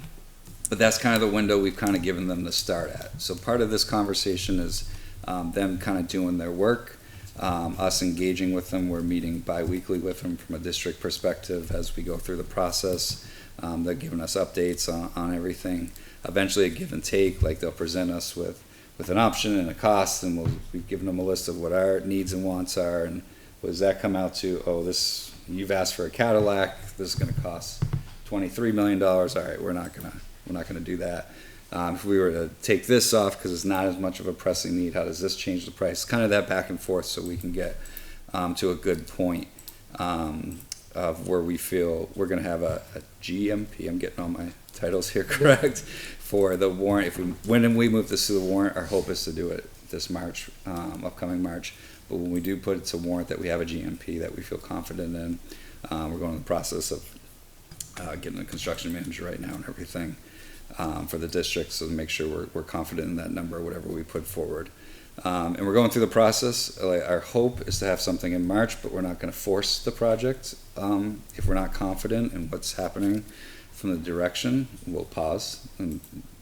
that's kind of the window we've kind of given them to start at. So part of this conversation is them kind of doing their work, us engaging with them. We're meeting bi-weekly with them from a district perspective as we go through the process. They're giving us updates on everything. Eventually a give and take, like they'll present us with an option and a cost, and we've given them a list of what our needs and wants are, and what does that come out to? Oh, this, you've asked for a Cadillac, this is gonna cost $23 million, all right, we're not gonna do that. If we were to take this off, because it's not as much of a pressing need, how does this change the price? Kind of that back and forth, so we can get to a good point of where we feel we're gonna have a GMP, I'm getting all my titles here correct, for the warrant. When we move this to the warrant, our hope is to do it this March, upcoming March. But when we do put it to warrant, that we have a GMP that we feel confident in. We're going through the process of getting a construction manager right now and everything for the district, so to make sure we're confident in that number, whatever we put forward. And we're going through the process. Our hope is to have something in March, but we're not going to force the project if we're not confident in what's happening from the direction. We'll pause, and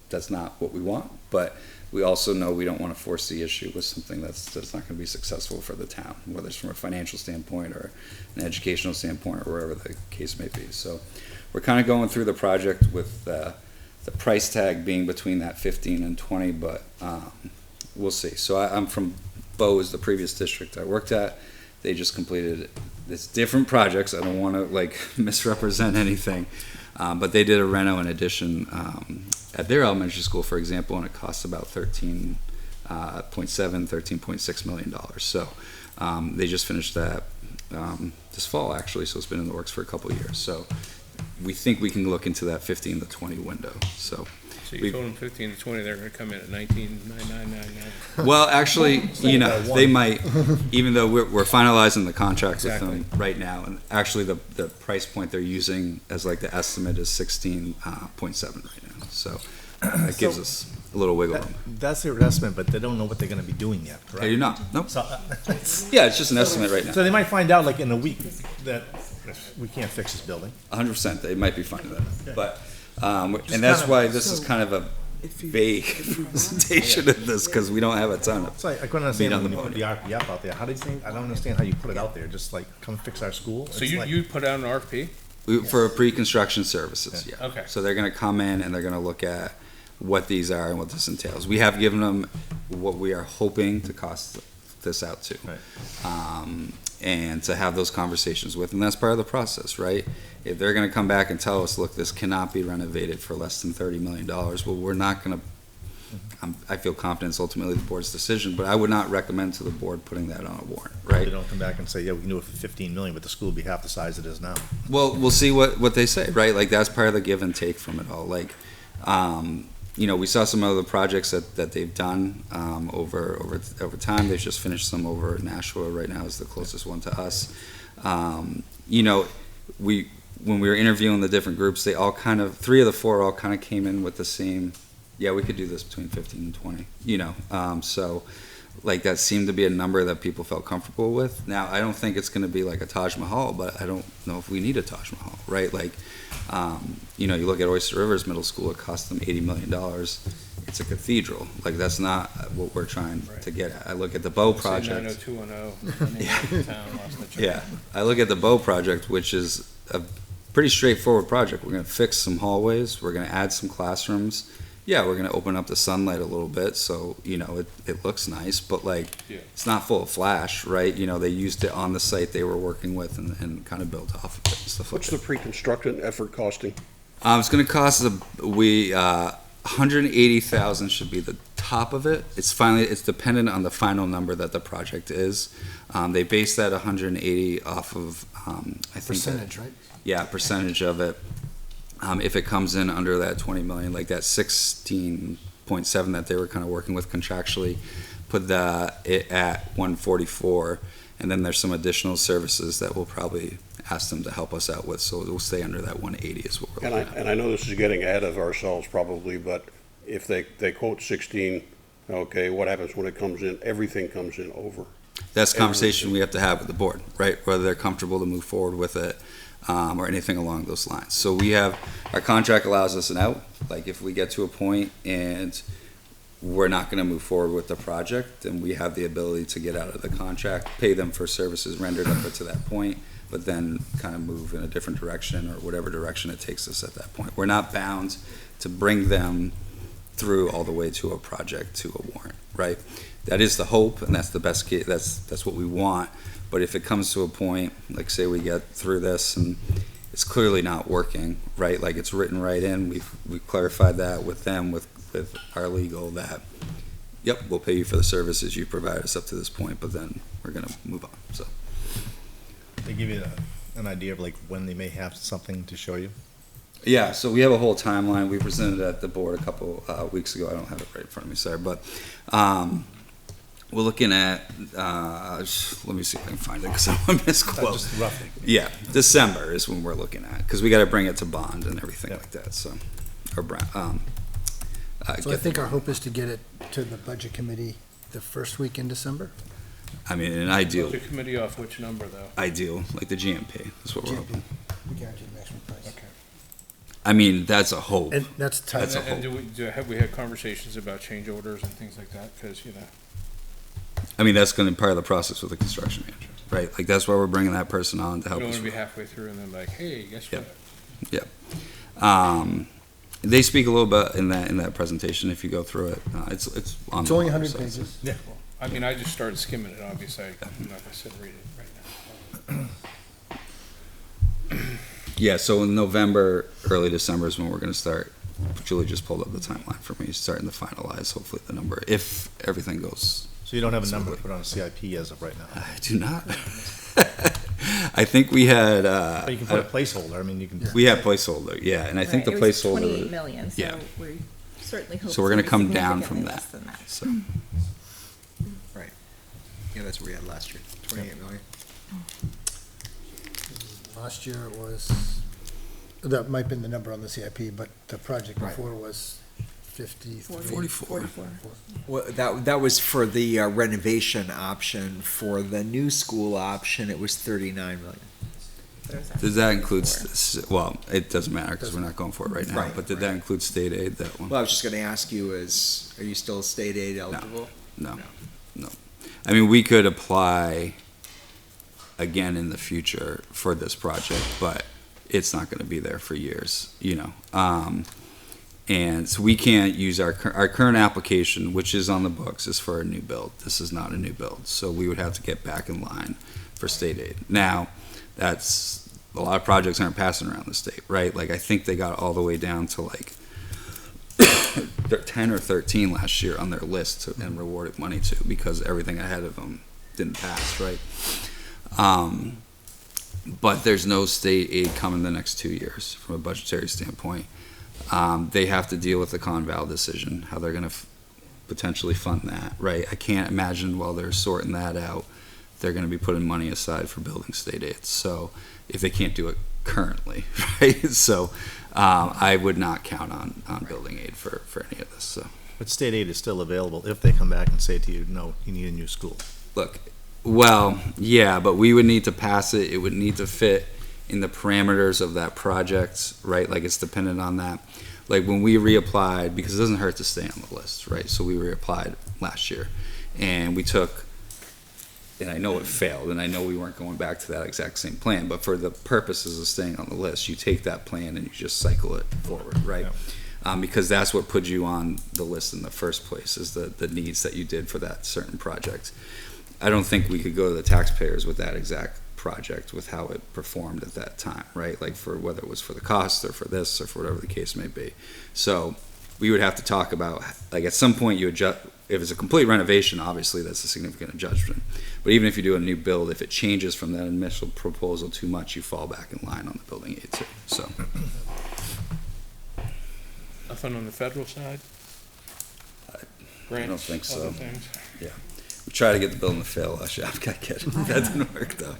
that's not what we want, but we also know we don't want to force the issue with something that's not going to be successful for the town, whether it's from a financial standpoint or an educational standpoint or wherever the case may be. So we're kind of going through the project with the price tag being between that 15 and 20, but we'll see. So I'm from Bow, the previous district I worked at. They just completed this different projects. I don't want to like misrepresent anything. But they did a reno and addition at their elementary school, for example, and it costs about $13.6 million. So they just finished that this fall, actually, so it's been in the works for a couple of years. So we think we can look into that 15 to 20 window. So you told them 15 to 20, they're gonna come in at 19,999. well, actually, you know, they might, even though we're finalizing the contract Exactly. with them right now, and actually the price point they're using as like the estimate is 16.7 right now. So that gives us a little wiggle room. That's their estimate, but they don't know what they're gonna be doing yet, correct? They do not, nope. So, Yeah, it's just an estimate right now. so they might find out like in a week that we can't fix this building. 100%, they might be finding that, but, and Just that's kind of- why this is kind of a vague presentation of this, because we don't have a ton of. It's like, I couldn't Meat understand on when the you put the RPF out there. How do you think, I don't understand how you put it out there, just like, come fix our school? So It's like- you put out an RFP? For pre-construction services, yeah. Okay. So they're gonna come in and they're gonna look at what these are and what this entails. We have given them what we are hoping to this out to. Right. And to have those conversations with, and that's part of the process, right? If they're gonna come back and tell us, look, this cannot be renovated for less than $30 million, well, we're not gonna, I feel confident it's ultimately the board's decision, but I would not recommend to the board putting that on a warrant, They right? don't come back and say, yeah, we can do it for 15 million, but the school would be half the size it is now. Well, we'll see what they say, right? Like, that's part of the give and take from it all. Like, we saw some other projects that they've done over time. They've just finished some over in Nashua right now is the closest one to us. When we were interviewing the different groups, they all kind of, 3 of the 4 all kind of came in with the same, yeah, we could do this between 15 and 20, so like that seemed to be a number that people felt comfortable with. Now, I don't think it's going to be like a Taj Mahal, but I don't know if we need a Taj Mahal, right? Like, you look at Oyster Rivers Middle School, it cost them $80 million. It's a cathedral. Like, that's not what we're trying to get at. I look at the Bow project. 90210. Yeah, I look at the Bow project, which is a pretty straightforward project. We're going to fix some hallways. We're going to add some classrooms. Yeah, we're going to open up the sunlight a little bit, so, it looks nice, but it's not full of flash, right? They used it on the site they were working with and kind of built off of it and stuff like What's that. the pre-construction effort costing? It's going to cost $180,000 should be the top of it. It's dependent on the final number that the project is. They base that 180 off of, I think. Percentage, right? Yeah, percentage of it. If it comes in under that 20 million, like that 16.7 that they were kind of working with contractually, put it at 144, and then there's some additional services that we'll probably ask them to help us out with, so we'll stay under that 180 is what we're looking at. And I know this is getting ahead of ourselves probably, but if they quote 16, okay, what happens when it comes in, everything comes in over? That's a conversation we have to have with the board, right? Whether they're comfortable to move forward with it, or anything along those lines. So our contract allows us an out. Like, if we get to a point and we're not gonna move forward with the project, then we have the ability to get out of the contract, pay them for services rendered up to that point, but then kind of move in a different direction or whatever direction it takes us at that point. We're not bound to bring them through all the way to a project, to a warrant, right? That is the hope, and that's the best case, that's what we want. But if it comes to a point, like say we get through this and it's clearly not working, right? Like, it's written right in, we've clarified that with them, with our legal, that, yep, we'll pay you for the services you provide us up to this point, but then we're gonna move on, so. They give you an idea of like when they may have something to show you? Yeah, so we have a whole timeline. We presented it at the board a couple weeks ago. I don't have it right in front of me, sorry, but we're looking at, let me see if I can find it, because I want to misquote. Just roughly. Yeah, December is when we're looking at, because we got to bring it to bond and everything Yep. like that, so. So I think our hope is to get it to the budget committee the first week in December. I mean, an ideal, Budget committee off which number, though? like the GMP, that's what we're hoping. We guarantee the maximum price. Okay. I mean, that's a hope. And that's tight. That's a And have we had conversations about change orders and things like that? Because, I mean, that's going to be part of the process with the construction manager, right? Like, that's why we're bringing that person on to you help don't us. want to be halfway through and then like, hey, guess what? They speak a little bit in that presentation, if you go through it. It's on. It's the only website, 100 so- pages. Yeah. I mean, I just started skimming it, obviously. I'm not gonna sit and read it right now. Yeah, so in November, early December is when we're gonna start. Julie just pulled up the timeline for me, starting to finalize, hopefully, the number, if everything goes. So you don't have a number to put on a CIP as of right now? I do not. I think we had, But you can put a placeholder, I mean, you can. we had placeholder, yeah, and I think the Right, it was placeholder. 28 million, so yeah. we certainly hope. So we're gonna to be come down from significantly that. less than that. So, Right. Yeah, that's what we had last year, 28 million. Last year it was, that might have been the number on the CIP, but the project Right. before was 53. 44. Well, that was for the renovation option. For the new school option, it was 39 million. does that include, well, it doesn't matter, because we're not going for it right now, Right, but did that include state aid, that one? Well, I was just gonna ask you are you still state aid eligible? No. I mean, we could apply again in the future for this project, but it's not gonna be there for years, And so we can't use our current application, which is on the books, is for a new build. This is not a new build, so we would have to get back in line for state aid. Now, that's, a lot of projects aren't passing around the state, right? Like, I think they got all the way down to like 10 or 13 last year on their list and rewarded money to, because everything ahead of them didn't pass, right? But there's no state aid coming the next 2 years from a budgetary standpoint. They have to deal with the Conval decision, how they're going to potentially fund that, right? I can't imagine while they're sorting that out, they're going to be putting money aside for building state aid. So if they can't do it currently, right? So I would not count on building aid for any of this. So. But state aid is still available if they come back and say to you, no, you need a new school. Look, well, yeah, but we would need to pass it. It would need to fit in the parameters of that project, right? Like, it's dependent on that. Like, when we reapplied, because it doesn't hurt to stay on the list, right? So we reapplied last year, and we took, and I know it failed, and I know we weren't going back to that exact same plan, but for the purposes of staying on the list, you take that plan and you just cycle it forward, right? Yeah. Because that's what put you on the list in the first place, is the needs that you did for that certain project. I don't think we could go to the taxpayers with that exact project with how it performed at that time, right? Like, for whether it was for the cost or for this or for whatever the case may be. So we would have to talk about, like, at some point you adjust. If it's a complete renovation, obviously that's a significant adjustment. But even if you do a new build, if it changes from that initial proposal too much, you fall back in line on the building aid too. So. Nothing on the federal side? Grants, I don't think so. other things? Yeah. We tried to get the building to fail last year. I get it. That didn't work though.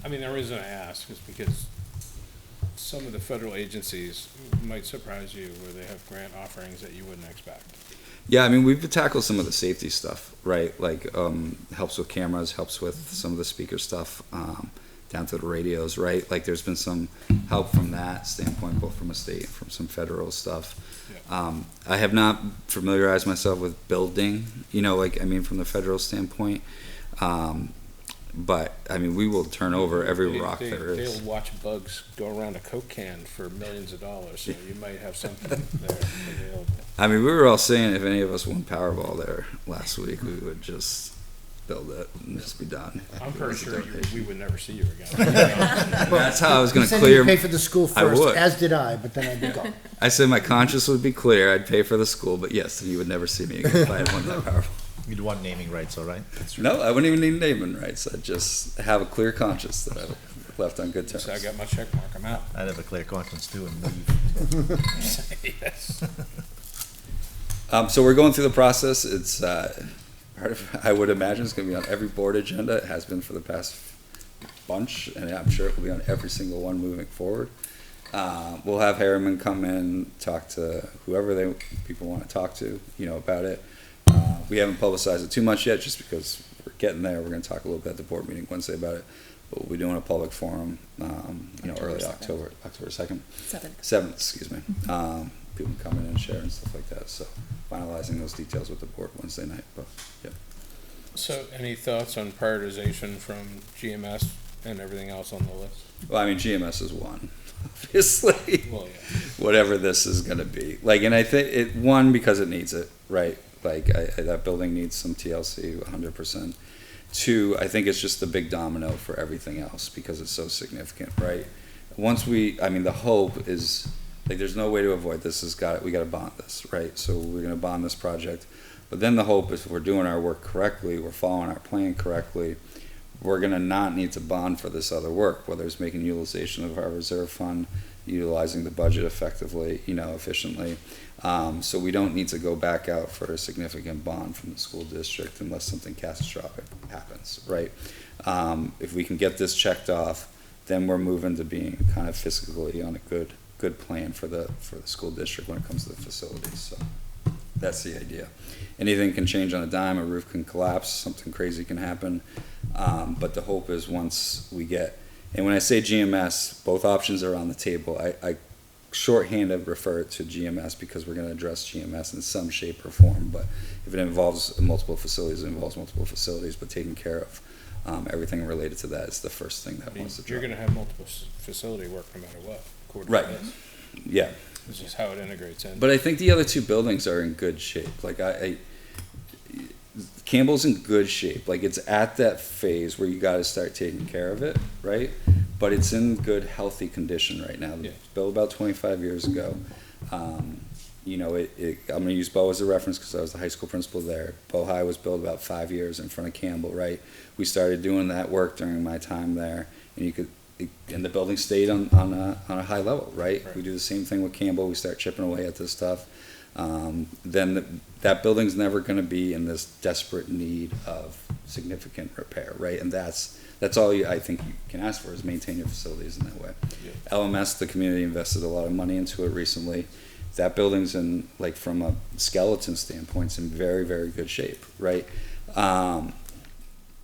I mean, the reason I ask is because some of the federal agencies might surprise you where they have grant offerings that you wouldn't expect. Yeah, I mean, we've tackled some of the safety stuff, right? Like, helps with cameras, helps with some of the speaker stuff, down to the radios, right? Like, there's been some help from that standpoint, both from a state and from some federal stuff. Yeah. I have not familiarized myself with building, like, I mean, from the federal standpoint. But, I mean, we will turn over every rock there is. They'll watch bugs go around a Coke can for millions of dollars, so you might have something there available. I mean, we were all saying if any of us won Powerball there last week, we would just build it and just be done. I'm pretty sure we would never see you again. That's how I was going to You said clear. you'd pay for the school I first, would. as did I, but then I'd be gone. I said my conscience would be clear. I'd pay for the school, but yes, you would never see me again if I had won that Powerball. You'd want naming rights, all right? No, I wouldn't even need naming rights. I'd just have a clear conscience that I left on good terms. So I got my check mark, I'm out. I'd have a clear conscience too and leave. Yes. So we're going through the process. It's part of, I would imagine it's going to be on every board agenda. It has been for the past bunch, and I'm sure it will be on every single one moving forward. We'll have Harriman come in, talk to whoever people want to talk to, about it. We haven't publicized it too much yet, just because we're getting there. We're going to talk a little bit at the board meeting Wednesday about it. But we'll be doing a public forum, early October 2nd. 7th, excuse me. People can come in and share and stuff like that. So finalizing those details with the board Wednesday night. But yeah. So any thoughts on prioritization from GMS and everything else on the list? Well, I mean, GMS is one, obviously. Well, yeah. Whatever this is going to be. Like, and I think one, because it needs it, right? Like, that building needs some TLC 100%. Two, I think it's just the big domino for everything else because it's so significant, right? The hope is, like, there's no way to avoid this. We got to bond this, right? So we're going to bond this project. But then the hope is if we're doing our work correctly, we're following our plan correctly, we're going to not need to bond for this other work, whether it's making utilization of our reserve fund, utilizing the budget effectively, efficiently. So we don't need to go back out for a significant bond from the school district unless something catastrophic happens, right? If we can get this checked off, then we're moving to being kind of fiscally on a good plan for the school district when it comes to the facilities. So that's the idea. Anything can change on a dime, a roof can collapse, something crazy can happen. But the hope is once we get, and when I say GMS, both options are on the table. I shorthanded refer to GMS because we're going to address GMS in some shape or form. But if it involves multiple facilities, it involves multiple facilities. But taking care of everything related to that is the first thing that wants to. You're going to have multiple facility work no matter what. According Right. to this. yeah. It's just how it integrates in. But I think the other two buildings are in good shape. Like Campbell's in good shape. Like it's at that phase where you got to start taking care of it, right? But it's in good, healthy condition right now. Yeah. Built about 25 years ago. You know, I'm going to use Bo as a reference because I was the high school principal there. Bo High was built about 5 years in front of Campbell, right? We started doing that work during my time there, and and the building stayed on a high level, right? Right. We do the same thing with Campbell. We start chipping away at this stuff. That building's never going to be in this desperate need of significant repair, right? And that's all I think you can ask for is maintain your facilities in that way. Yeah. LMS, the community invested a lot of money into it recently. That building's in, like, from a skeleton standpoint, it's in very, very good shape, right? And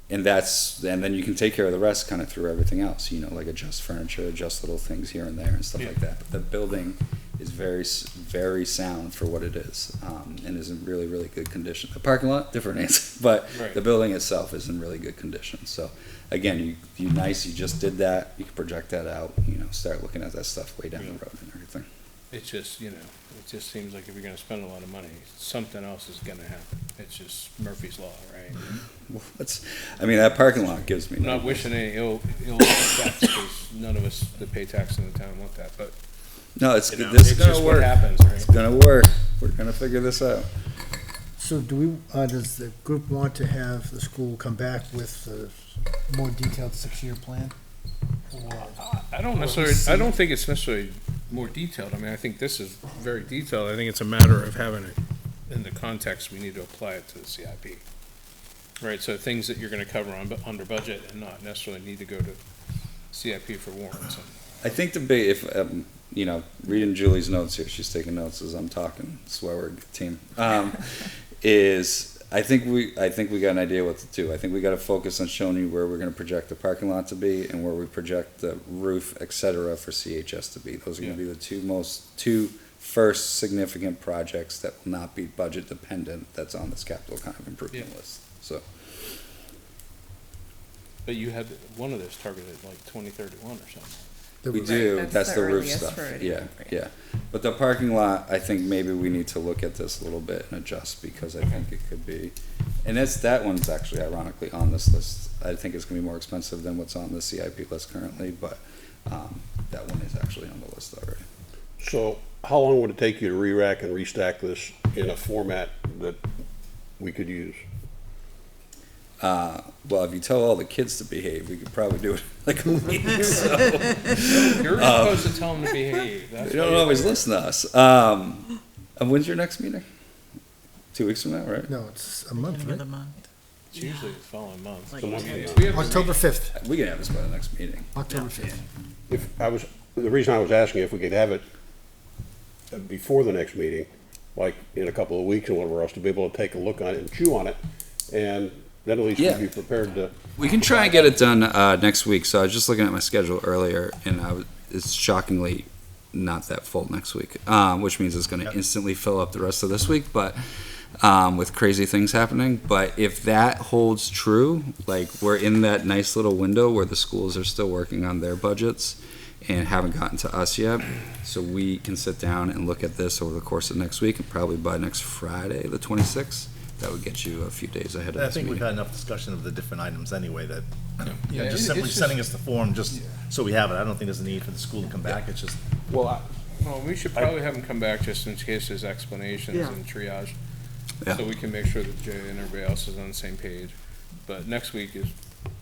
then you can take care of the rest kind of through everything else, you know, like adjust furniture, adjust little things here and there and stuff like that. But the building is very, very sound for what it is, and is in really, really good condition. The parking lot, different answer, but Right. the building itself is in really good condition. So again, you just did that, you can project that out, you know, start looking at that stuff way down the road and everything. It's just, you know, it just seems like if you're gonna spend a lot of money, something else is gonna happen. It's just Murphy's Law, right? Well, that parking lot gives me. I'm no not wishing any ill effects, because none of us that pay tax in the town want that, but No, it's you good. know, This is it's gonna just what work. happens, It's right? gonna work. We're gonna figure this out. So does the group want to have the school come back with a more detailed 6-year plan? I don't think it's necessarily more detailed. I mean, I think this is very detailed. I think it's a matter of having it in the context we need to apply it to the CIP. Right, so things that you're gonna cover under budget and not necessarily need to go to CIP for warrants. I think the big, if, you know, reading Julie's notes here, she's taking notes as I'm talking, that's why we're a good team, is I think we got an idea what to do. I think we gotta focus on showing you where we're gonna project the parking lot to be and where we project the roof, et cetera, for CHS to be. Those are gonna be the two first significant projects that will not be budget dependent, that's on this capital kind of improvement list, so. But you had one of those targeted like 2031 or something. We do, That's that's the the roof earliest stuff, for it, yeah, right. yeah. But the parking lot, I think maybe we need to look at this a little bit and adjust, because I think it could be, and that one's actually ironically on this list. I think it's gonna be more expensive than what's on the CIP list currently, but, that one is actually on the list already. So how long would it take you to re-rack and restack this in a format that we could use? Well, if you tell all the kids to behave, we could probably do it like a week, so. You're supposed to tell them to behave. That's They why don't you're always there. listen to us. And when's your next meeting? 2 weeks from now, right? No, it's a month, Beginning of right? the month. It's usually the following month. Like So we June. have- we have to October 5th, We can have this by the next meeting. October 5th. The reason I was asking if we could have it before the next meeting, like in a couple of weeks or whatever else, to be able to take a look on it and chew on it, and then at least Yeah. we'd be prepared to. We can try and get it done next week. So I was just looking at my schedule earlier, and it's shockingly not that full next week, which means it's going to instantly fill up the rest of this week. But with crazy things happening, but if that holds true, like we're in that nice little window where the schools are still working on their budgets and haven't gotten to us yet, so we can sit down and look at this over the course of next week, and probably by next Friday, the 26th. That would get you a few days ahead of I this think we've meeting. had enough discussion of the different items anyway that, Yeah, just it's simply just- sending us the form, just so we have it. I don't think there's a need for the school to come back. It's just, Well, we should probably have them come back just in case there's explanations Yeah. and triage. Yeah. So we can make sure that Jay and everybody else is on the same page. But next week is,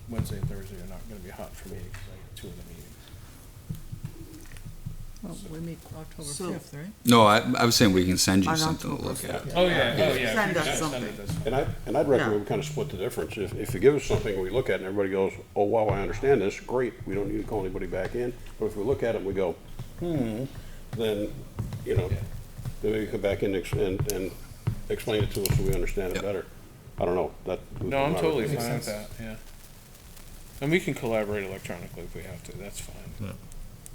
Wednesday and Thursday are not gonna be hot for me, because I got 2 of the meetings. Well, we meet October So- 5th, right? No, I was saying we can send you On something to October look at. Oh, yeah, oh, yeah. Send If you us can something. it, that's fine. And I'd recommend we kind of split the difference. If you give us something we look at and everybody goes, oh, wow, I understand this, great, we don't need to call anybody back in. But if we look at it and we go, then, you know, then maybe come back in and explain it to us so we understand it Yep. better. I don't know, that. No, I'm my totally opinion. fine with that, yeah. And we can collaborate electronically if we have to, that's fine. Yeah.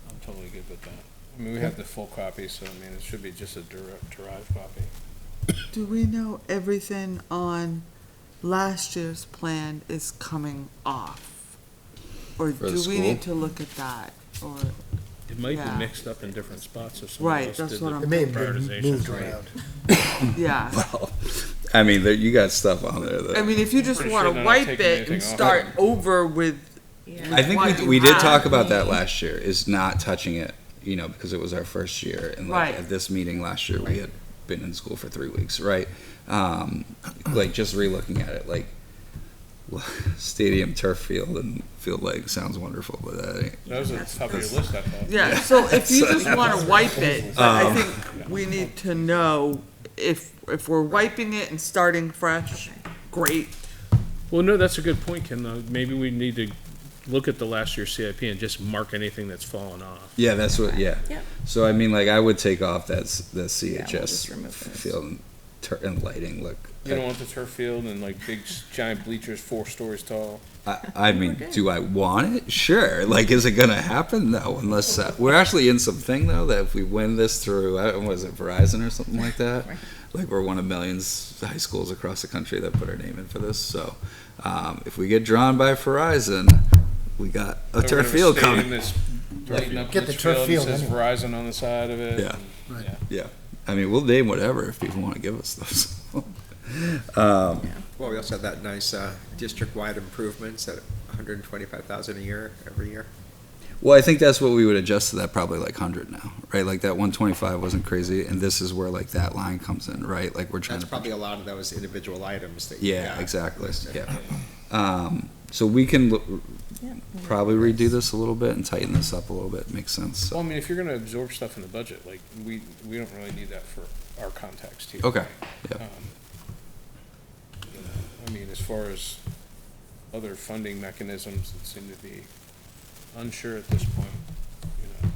I'm totally good with that. I mean, we have the full copy, so I mean, it should be just a derived copy. Do we know everything on last year's plan is coming off? Or For the do we school? need to look at that, or? it might be Yeah. mixed up in different spots if someone Right, else that's did what the I'm It may have been prioritization. moved Right. around. Yeah. Well, I mean, you got stuff on there that. I mean, if you just Pretty wanna sure they're not wipe taking it anything and off. start over with, Yeah. I think what we, you we did have. talk about that last year, is not touching it, you know, because it was our first year. And like Right. at this meeting last year, we had been in school for 3 weeks, right? Like just re-looking at it, like stadium, turf field, and field leg sounds wonderful, but that ain't. That was at the top of your list, I thought. yeah, so if you just wanna wipe it, but I Um, think we need to know if we're wiping it and starting fresh, great. Well, no, that's a good point, Ken, though. Maybe we need to look at the last year's CIP and just mark anything that's fallen off. Yeah, that's what. Yeah. Yep. So I mean, like I would take off the Yeah, CHS we'll just remove those. field and, and lighting. Look, You don't want the turf field and like big giant bleachers 4 stories tall. I mean, do I want it? Sure. Like, is it gonna happen? No, unless we're actually in something though that if we win this through, was it Verizon or something like that? Right. Like we're one of millions of high schools across the country that put our name in for this. So, if we get drawn by Verizon, we got a turf field coming. That's lighting up Get the turf Litchfield and field says anyway. Verizon on the side of it. Yeah. and- Right. yeah. Yeah. I mean, we'll name whatever if people want to give us those. Well, we also have that nice, district-wide improvements at $125,000 a year, every year. Well, I think that's what we would adjust to that, probably like 100 now, right? Like that 125 wasn't crazy, and this is where like that line comes in, right? Like we're trying That's to. probably a lot of those individual items that you Yeah, got exactly, listed. yeah. So we can Yeah. probably redo this a little bit and tighten this up a little bit, makes sense. Well, I So. mean, if you're gonna absorb stuff in the budget, like, we don't really need that for our context here. Okay, yeah. You know, I mean, as far as other funding mechanisms that seem to be unsure at this point, you know,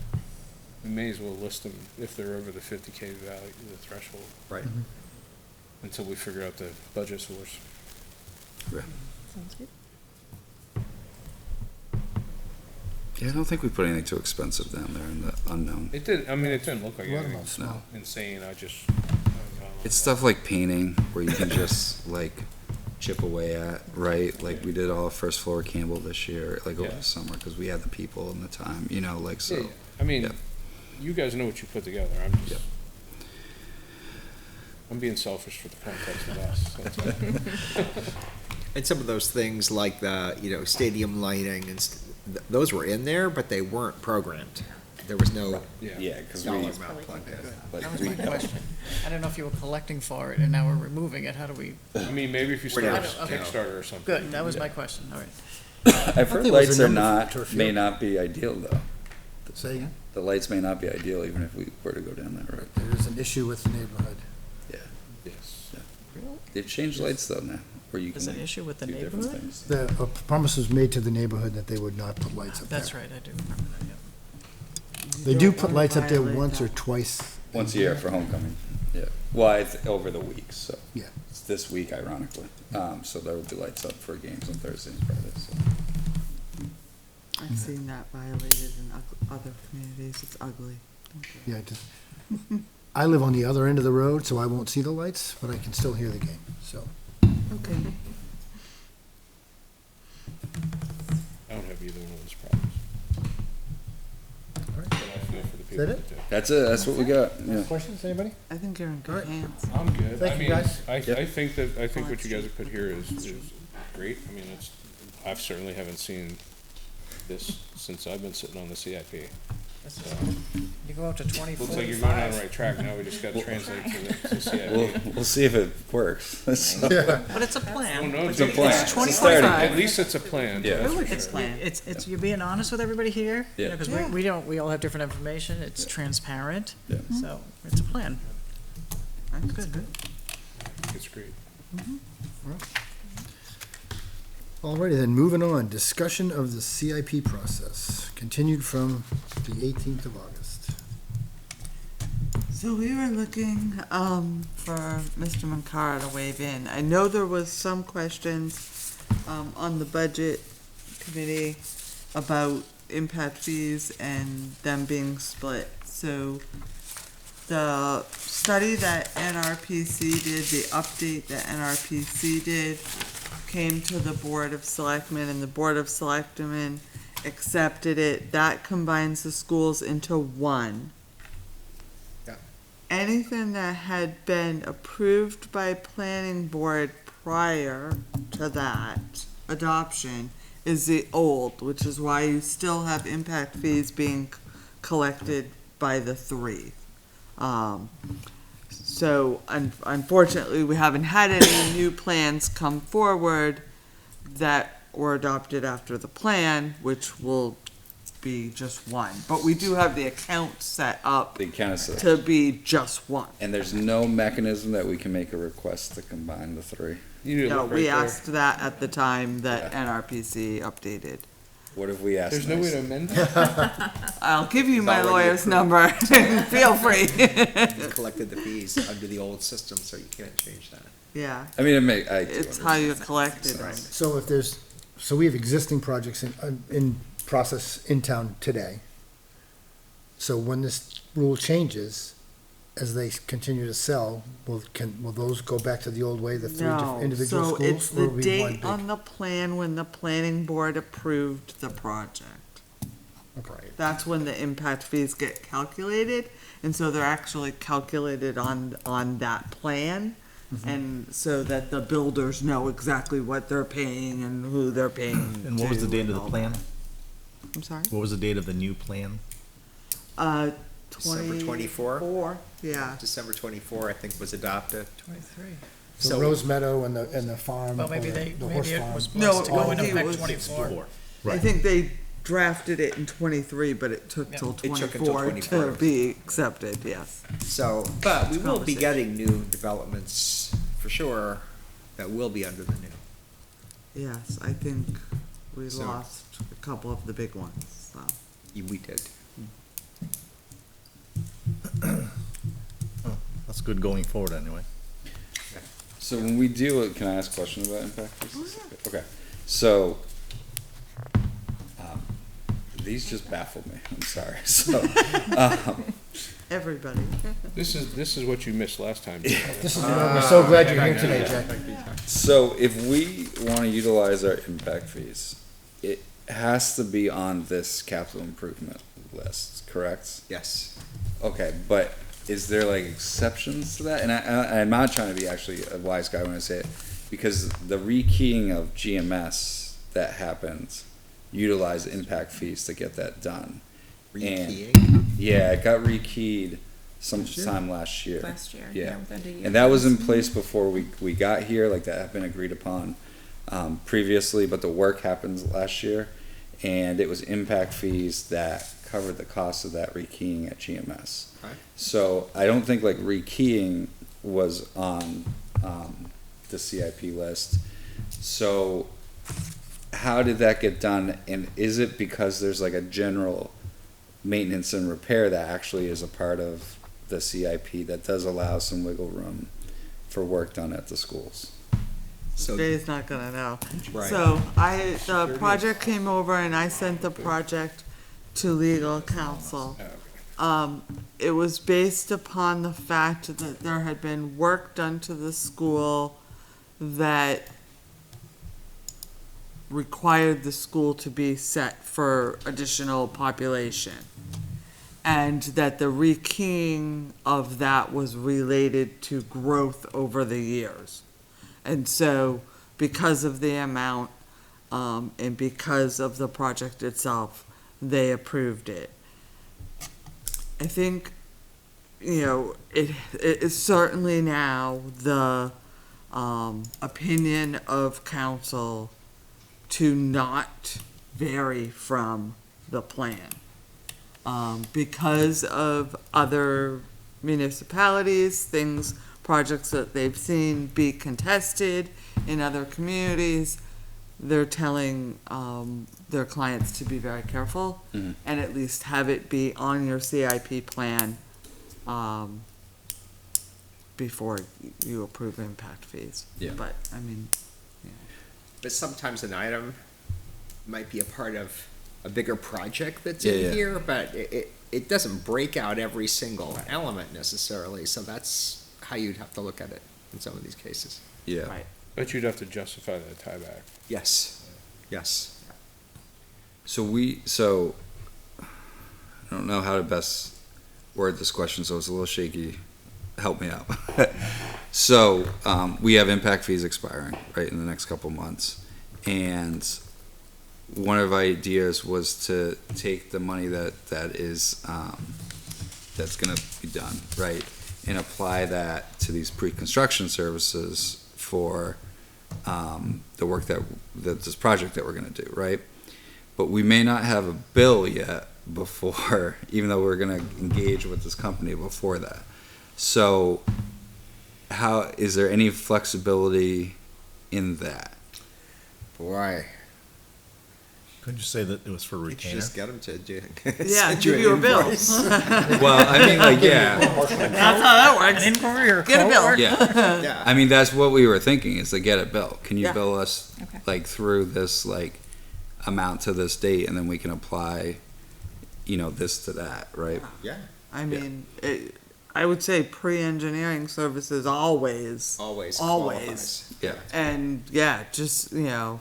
we may as well list them if they're over the 50K value, the threshold, Right. until we figure out the budget source. Sounds good. Yeah, I don't think we put anything too expensive down there in the unknown. It did, I mean, it didn't look like What anything about small? insane, I just. It's stuff like painting where you can just like chip away at, right? Like we did all of first floor Campbell this year, like over Yeah. the summer, because we had the people and the time, you know, like so. Yeah, I mean, yeah. you guys know what you put together, I'm just, I'm being selfish for the context of us, that's all. And some of those things like the, stadium lighting and those were in there, but they weren't programmed. There was no Yeah. because dollar we. amount plugged in. Like, That was we my question. I don't know if you were collecting for it and now we're removing it. How do we? I mean, maybe if you We're start not- a Kickstarter or something. Good, that was my question, all right. I've heard there was a lights are number for not, turf may field. not be ideal though. Say again? The lights may not be ideal even if we were to go down that road. There's an issue with the neighborhood. Yeah. Yes. They've changed lights though now, where you can. There's an issue with the do different neighborhood? things. The promise was made to the neighborhood that they would not put lights up there. That's right, I do remember that, yeah. They You do don't put wanna lights up there violate once or that. twice. Once a year for homecoming, yeah. Well, it's over the weeks, so. Yeah. It's this week ironically. So there will be lights up for games on Thursdays and Fridays, so. I've seen that violated in other communities, it's ugly. Yeah, I live on the other end of the road, so I won't see the lights, but I can still hear the game, so. Okay. I don't have either one of those problems. But I feel for the people that that it? do. That's it, that's what we got, yeah. Questions, anybody? I think you're in good Alright. hands. I'm good. Thank I you, mean, guys. I Yep. think what you guys have put here is great. I mean, I've certainly haven't seen this since I've been sitting on the CIP. This is- You go out to 2045. Looks like you're going on the right track. Now we just gotta translate to the CIP. We'll see if it works. So- But it's a Oh, plan. no, It's a plan. It's It's a 2025. At least it's a plan. Yeah. that's for It's, sure. it's, you're being honest with everybody here, Yeah. because we all have different information, it's transparent, Yeah. so it's a plan. That's good. It's great. Alrighty then, moving on, discussion of the CIP process, continued from the 18th of August. So we were looking, for Mr. Mancara to wave in. I know there was some questions, on the budget committee about impact fees and them being split. So the study that NRPC did, the update that NRPC did, came to the Board of Selectmen, and the Board of Selectmen accepted it. That combines the schools into one. Yeah. Anything that had been approved by planning board prior to that adoption is the old, which is why you still have impact fees being collected by the three. So unfortunately, we haven't had any new plans come forward that were adopted after the plan, which will be just one. But we do have the account set up The account is, to be just one. and there's no mechanism that we can make a request to combine the three. You need to No, look we right there. asked that at the time that NRPC updated. What if we ask? There's no way to amend that? I'll give you It's my already lawyer's approved. number. Feel free. You collected the fees under the old system, so you can't change that. Yeah, I mean, I do it's how you understand. collect it. Right. So if there's, so we have existing projects in process in town today. So when this rule changes, as they continue to sell, will those go back to the old way, the three No, individual so schools? it's or the will it be one date big- on the plan when the planning board approved the project. Okay. That's when the impact fees get calculated, and so they're actually calculated on that plan. And so that the builders know exactly what they're paying and who they're paying. And what was the to date and of the all plan? that. I'm sorry? What was the date of the new plan? December 24? 24, yeah. December 24, I think, was adopted. 23. So So- Rose Meadow and the farm. Well, maybe or they, the horse maybe it farm. was No, supposed to go into it effect was 24. I think they drafted it in 23, but it took Yeah. till It took until 24 to 24. be accepted, yes. So, but we will be Conversation. getting new developments for sure that will be under the new. Yes, I think we So- lost a couple of the big ones, so. We did. That's good going forward anyway. So when we do it, can I ask a question about impact fees? Okay, so, these just baffled me, I'm sorry, so, Everybody. This is what you missed last time. This is, we're so glad you're here today, Jack. so if we wanna utilize our impact fees, it has to be on this capital improvement list, correct? Yes. Okay, but is there like exceptions to that? And I'm not trying to be actually a wise guy when I say it, because the rekeying of GMS that happens utilized impact fees to get that done. Rekeying? Yeah, it got rekeyed sometime last year. Last year, Yeah. yeah, within a year. And that was in place before we got here, like that had been agreed upon previously, but the work happened last year. And it was impact fees that covered the cost of that rekeying at GMS. Okay. So I don't think like rekeying was on the CIP list. So how did that get done? And is it because there's like a general maintenance and repair that actually is a part of the CIP that does allow some wiggle room for work done at the schools? So, Jay's not gonna know. right. So the project came over and I sent the project to legal counsel. It was based upon the fact that there had been work done to the school that required the school to be set for additional population. And that the rekeying of that was related to growth over the years. And so, because of the amount, and because of the project itself, they approved it. I think, it is certainly now the, opinion of council to not vary from the plan. Because of other municipalities, projects that they've seen be contested in other communities, they're telling their clients to be very careful Mhm. and at least have it be on your CIP plan before you approve impact fees. Yeah. But, I mean, But sometimes an item might be a part of a bigger project that's Yeah, in yeah. here, but it doesn't break out every single element necessarily, so that's how you'd have to look at it in some of these cases. Yeah. right. But you'd have to justify that tieback. Yes, yes. So I don't know how to best word this question, so it's a little shaky. Help me out. So, we have impact fees expiring, right, in the next couple months. And one of our ideas was to take the money that is, that's gonna be done, right? And apply that to these pre-construction services for, the work that this project that we're gonna do, right? But we may not have a bill yet before, even though we're gonna engage with this company before that. So, is there any flexibility in that? Boy, Could you say that it was for you should retainer? just get them to do. Yeah, send give you a an bill. invoice. Well, I mean, like, yeah, That's how that works. Inquiry or Get a bill. yeah. Yeah. I mean, that's what we were thinking, is to get a bill. Can you Yeah. bill us, Okay. like, through this, like, amount to this date, and then we can apply, this to that, right? Yeah, I mean, I would say pre-engineering services always, always. Always. qualifies. Yeah. and yeah, just, I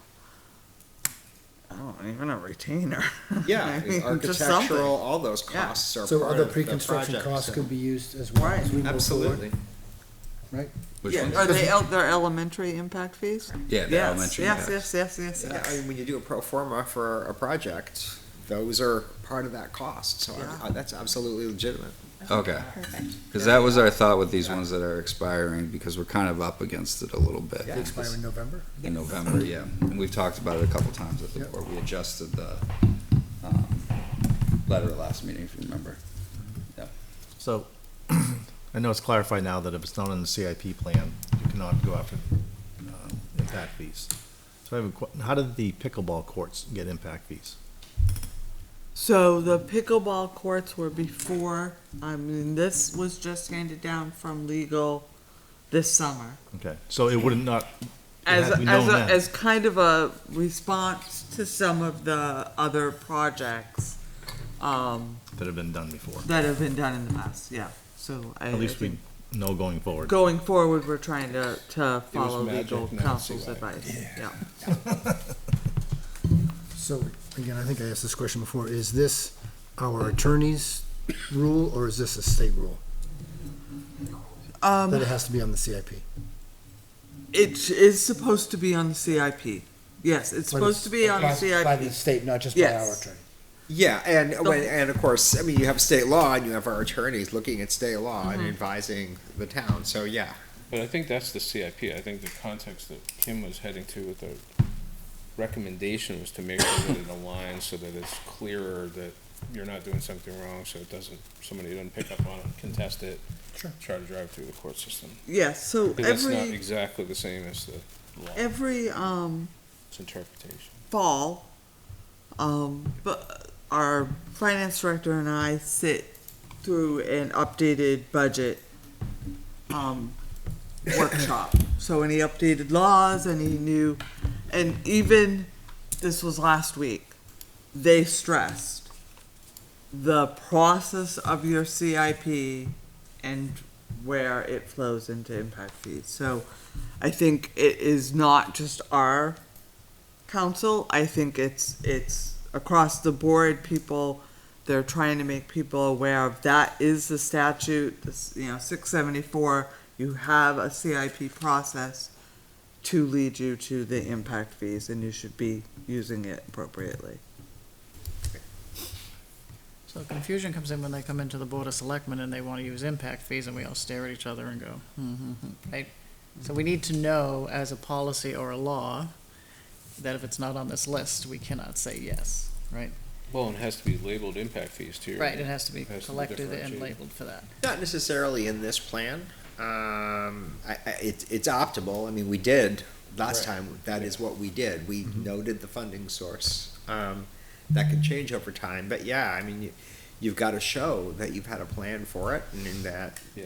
don't even a retainer. Yeah, I mean, just architectural, something. all those Yeah. costs are So part other of the pre-construction project, costs so- could be used as well as we move forward, Absolutely. right? Which Yeah, one? are they, they're elementary impact fees? Yeah, the Yes, elementary. yes, impacts. yes. Yeah, I mean, when you do a pro forma for a project, those are part of that cost, so Yeah. that's absolutely legitimate. Okay. Perfect. Because that was our thought with these ones that are expiring, because we're kind of up against it a little bit. Yeah. They expire in November? In November, yeah. And we've talked about it a couple times at the Yep. board. We adjusted the letter last meeting, if you remember. So, I know it's clarified now that if it's not in the CIP plan, you cannot go after impact fees. So I have how did the pickleball courts get impact fees? So the pickleball courts were before, I mean, this was just handed down from legal this summer. Okay, so it would not, it As, had to be as, known a, then. as kind of a response to some of the other projects, That have been done before. that have been done in the past, yeah. So I At least think we know going forward. going forward, we're trying to follow magic, legal now it's counsel's CY. advice, yeah. So, again, I think I asked this question before, is this our attorney's rule, or is this a state rule? That it has to be on the CIP? It is supposed to be on the CIP. Yes, it's supposed to be on the By the CIP. state, not just by our Yes. attorney? Yeah, and of course, I mean, you have state law and you have our attorneys looking at state law and advising the town, so yeah. But I think that's the CIP. I think the context that Kim was heading to with the recommendation was to make sure that it aligns so that it's clearer that you're not doing something wrong, so it doesn't, somebody doesn't pick up on it, contest it, Sure. try to drive through the court system. Yes, so Because that's not every, exactly the same as the law. every, It's interpretation. fall, but our finance director and I sit through an updated budget, workshop. So any updated laws, any new, and even, this was last week, they stressed the process of your CIP and where it flows into impact fees. So I think it is not just our council, I think it's across the board, people, they're trying to make people aware of that is the statute, this, 674, you have a CIP process to lead you to the impact fees, and you should be using it appropriately. So confusion comes in when they come into the Board of Selectmen and they want to use impact fees, and we all stare at each other and go, right? So we need to know, as a policy or a law, that if it's not on this list, we cannot say yes, right? Well, and it has to be labeled impact fees too. Right, it has to be It has to be collected and differentiated. labeled for that. Not necessarily in this plan. It's optimal. I mean, we did last time. That is what we did. We noted the funding source. That can change over time, but yeah, I mean, you've got to show that you've had a plan for it, and in that. Yeah.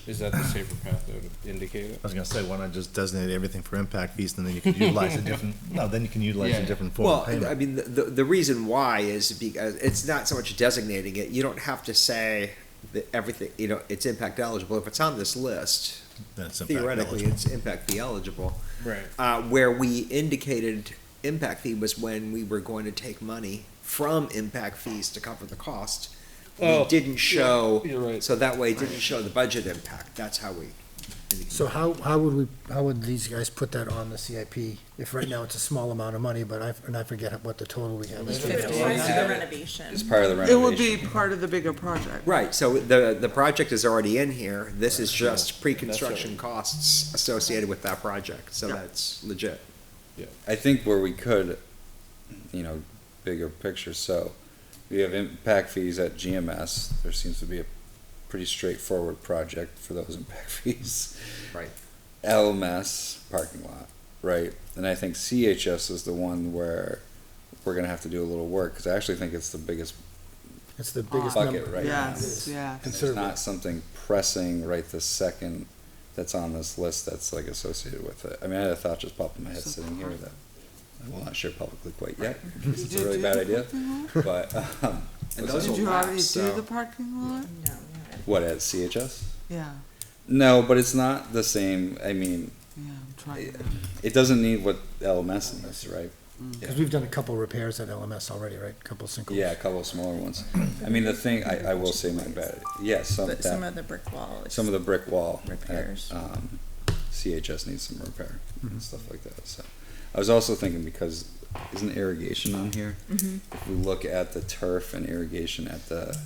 Is that the safer path to indicate it? I was gonna say, why not just designate everything for impact fees, and then you can utilize a different, no, then you can utilize a different form Well, of payment. I mean, the reason why is because it's not so much designating it. You don't have to say that everything, it's impact eligible. If it's on this list, Then it's impact theoretically, eligible. it's impact fee eligible. Right. Where we indicated impact fee was when we were going to take money from impact fees to cover the cost. We Oh, didn't show, you're right. so that way it didn't show the budget impact. That's how we. So how would these guys put that on the CIP? If right now it's a small amount of money, but I forget what the total we have. is. 50 for the renovation. It's part of the It renovation. would be part of the bigger project. Right, so the project is already in here. This is just pre-construction costs associated with that project, so that's legit. I think where we could, bigger picture, so we have impact fees at GMS. There seems to be a pretty straightforward project for those impact fees. Right. LMS parking lot, right? And I think CHS is the one where we're gonna have to do a little work, because I actually think it's the biggest It's the biggest bucket number. right now. Yes, yes. And there's not something pressing right this second that's on this list that's like associated with it. I mean, I had a thought just popped in my head sitting here that I will not share publicly quite yet, because it's a really bad idea, but, And was those that- Did you already So- do the parking lot? No, what, at CHS? Yeah, No, but it's not the same, I mean, yeah, I'm trying to. it doesn't need what LMS needs, right? Because we've done a couple repairs at LMS already, right? A couple sinkholes. Yeah, a couple of smaller ones. I mean, the thing, I will say my bad, yes, but some of the brick wall. some of the brick wall at, Repairs. CHS needs some repair Mhm. and stuff like that, so. I was also thinking, because isn't irrigation on here? Mhm. If we look at the turf and irrigation at the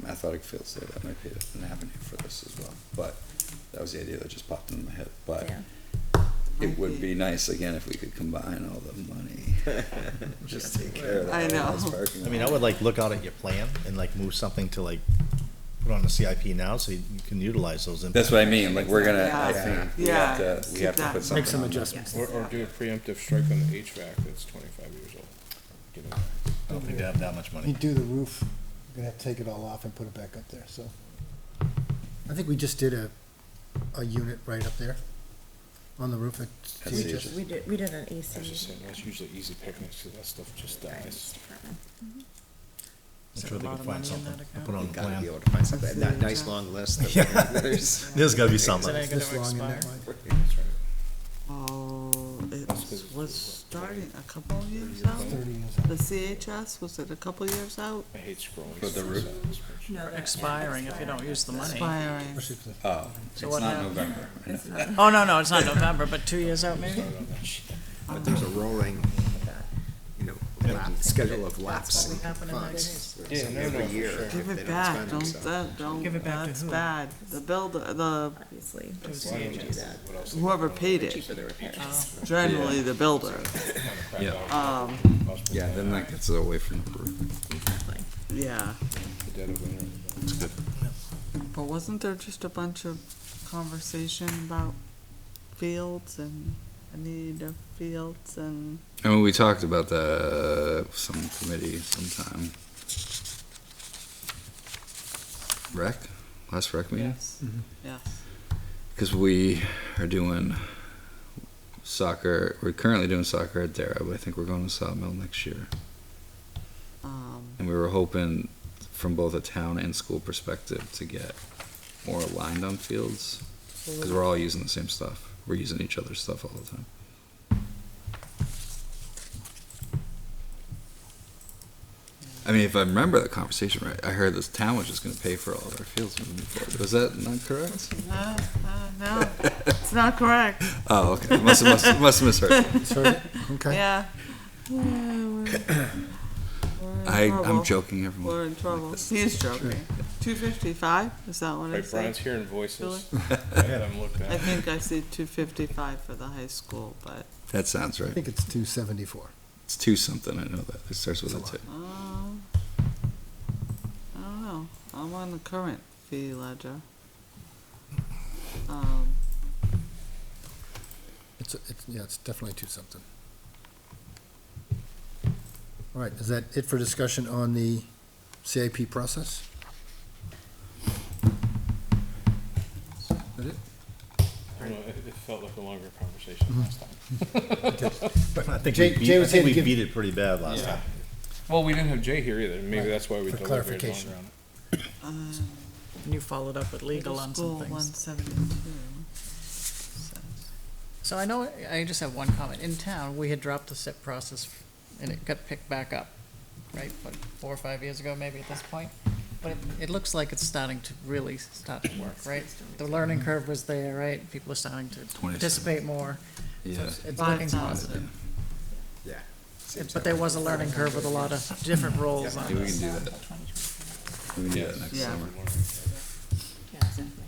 athletic fields there, that might be an avenue for this as well. But that was the idea that just popped into my head, but Yeah. it would be nice, again, if we could combine all the money. Just take care of that. I know. last parking I mean, I lot. would like look out at your plan and like move something to like put on the CIP now so you can utilize those. That's what I mean, like, we're gonna, I Yeah. think, we Yeah. have to, we have to Keep put that. something Make some on there. adjustments. Or do a preemptive strike on the HVAC that's 25 years old. Get it. I don't think they have that much money. You do the roof, you're gonna have to take it all off and put it back up there, so. I think we just did a unit right up there on the roof at At CHS. CHS. We did an I was just AC. saying, that's usually easy picnics, because that stuff just dies. guidance department. I'm Is sure there they a lot can of find money in something. that I'll account? put it on You the gotta be plan. able to find something. That nice long list. Of there's There's gotta be Is something. it gonna This long in that expire? line. That's right. Oh, it That's 'cause was it's starting a couple of years out? 30 years The CHS, was it a couple of years out? I hate scrolling. For the roof? No, that- Expiring if you don't use the money. Expiring. Especially if the- Oh, it's So what not happened? November. I know. It's not- Oh, no, it's not November, but 2 years out maybe? But there's a rolling, schedule of lapse what happened in that funds. Yeah, So no, every for year, sure. if Give they it don't back, spend them, so- don't, Give it back to that's who? bad. The builder, the, Obviously. To before you do CHS. that, whoever paid it, cheaper the repairs. generally the builder. Yeah, yeah, then that gets away from the roof. Exactly. Yeah, The dead of winter. It's good. but wasn't there just a bunch of conversation about fields and a need of fields and, I mean, we talked about that, some committee sometime. Last rec meeting? yes, yes. Because we are doing soccer, we're currently doing soccer at Dara, but I think we're going to Sawmill next year. And we were hoping, from both a town and school perspective, to get more aligned on fields. Because we're all using the same stuff. We're using each other's stuff all the time. I mean, if I remember the conversation right, I heard this town was just gonna pay for all of our fields moving forward. Was that not correct? No, it's not correct. Oh, okay. Must have misheard. Sorry? Okay. Yeah. I'm joking, everyone. We're in trouble. He's joking. 255, is that what I Right, said? Brian's hearing voices. Really? Let them look I at. think I see 255 for the high school, but, That sounds I right. think it's 274. It's two something, I know that. It starts with a two. I don't know. I'm on the current fee ledger. It's definitely 2 something. All right, is that it for discussion on the CIP process? Is that it? I don't know, it felt like a longer conversation last time. I think Jay- Jay was here to we give- beat it pretty bad last Yeah. time. Well, we didn't have Jay here either. Maybe Right. that's why we For deliberated clarification. longer on it. And you followed up with legal on some School things. 172. So I know, I just have one comment. In town, we had dropped the SIP process and it got picked back up, right? What, 4 or 5 years ago, maybe at this point? But it looks like it's starting to really start to work, right? The learning curve was there, right? People are starting to participate more. So Yeah. it's looking positive. Yeah. But there was a learning curve with a lot of different roles on Maybe we this. can do that. We can do that next Yeah. summer. Yeah, definitely.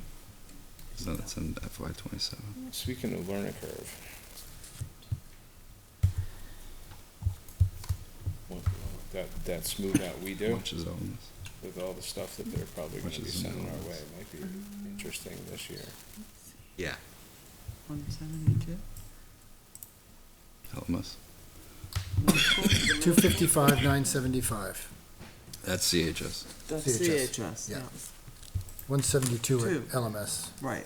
So that's in FY '27. Speaking of learning curve. That smooth out we do, Much is on with all the stuff that they're probably gonna Which be is in sending our the way, might be interesting this year. Yeah. 172? LMS. 255, 975. That's CHS. That's CHS, CHS, yeah. yeah, 172 Two. at LMS. right.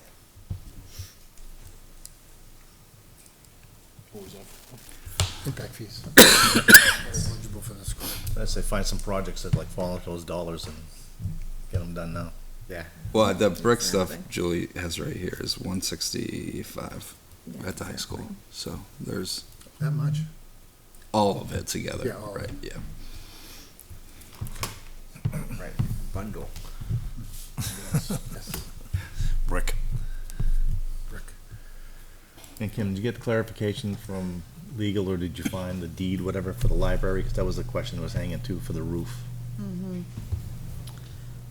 What was that? Impact fees. Eligible for the school. I'd say find some projects that like fall into those dollars and get them done now. Yeah. Well, the brick stuff Julie has right here is 165 Yeah, at the high school. So there's That much? all of it together, Yeah, all of right? Yeah. Right. Bundle. Brick. Brick. And Kim, did you get clarification from legal, or did you find the deed, whatever, for the library? Because that was the question that was hanging too, for the roof.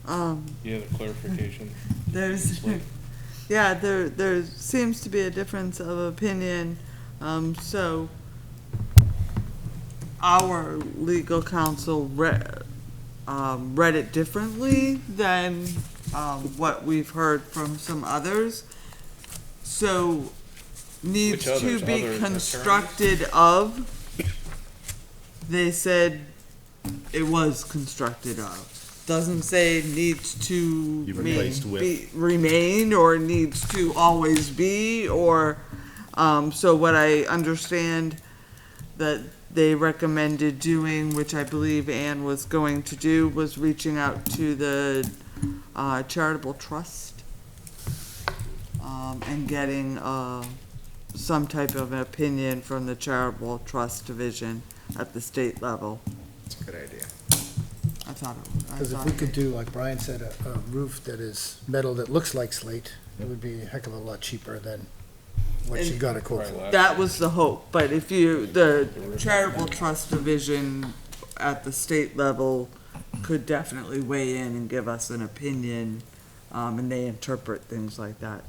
Yeah, the clarification. There's, yeah, there seems to be a difference of opinion, so our legal counsel read it differently than, what we've heard from some others. So, needs Which to others? be Other constructed of, they said it was constructed of. Doesn't say needs to You replaced with. remain or needs to always be, or, so what I understand that they recommended doing, which I believe Ann was going to do, was reaching out to the charitable trust, and getting, some type of an opinion from the charitable trust division at the state level. It's a good idea. I thought Because if we could do, like Brian said, a roof that is metal that looks like slate, it would be a heck of a lot cheaper than what you got a quote for. that was the hope, but if you, the charitable trust division at the state level could definitely weigh in and give us an opinion, and they interpret things like that.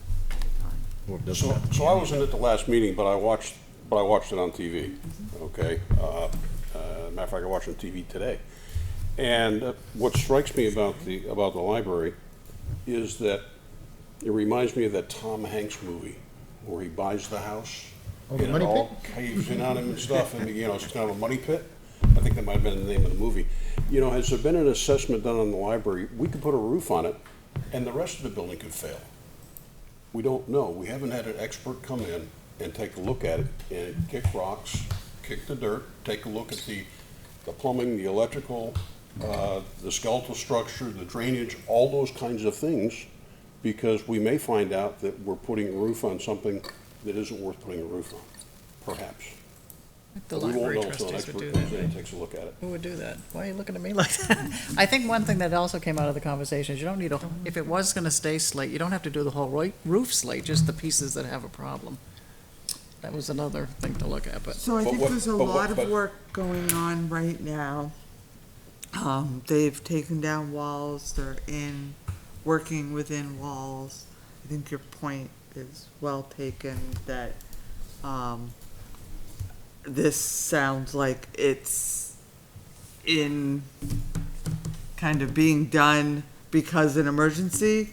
Or it doesn't So, have to so be I any- wasn't at the last meeting, but I watched it on TV, okay? Matter of fact, I watched it on TV today. And what strikes me about the library is that it reminds me of that Tom Hanks movie where he buys the house. Oh, the and money it all caves in on him and stuff, and, you know, it's kind of a money pit. I think that might have been the name of the movie. You know, has there been an assessment done on the library? We could put a roof on it, and the rest of the building could fail. We don't know. We haven't had an expert come in and take a look at it and kick rocks, kick the dirt, take a look at the plumbing, the electrical, the skeletal structure, the drainage, all those kinds of things, because we may find out that we're putting a roof on something that isn't worth putting a roof on, perhaps. The But we won't library know until an trustees would do expert that, comes in and right? takes a look at it. Who would do that? Why are you looking at me like that? I think one thing that also came out of the conversation is you don't need a, if it was gonna stay slate, you don't have to do the whole roof slate, just the pieces that have a problem. That was another thing to look at, but So I But think what- there's a but what- lot of but- work going on right now. They've taken down walls, they're working within walls. I think your point is well taken, that, this sounds like it's in kind of being done because an emergency.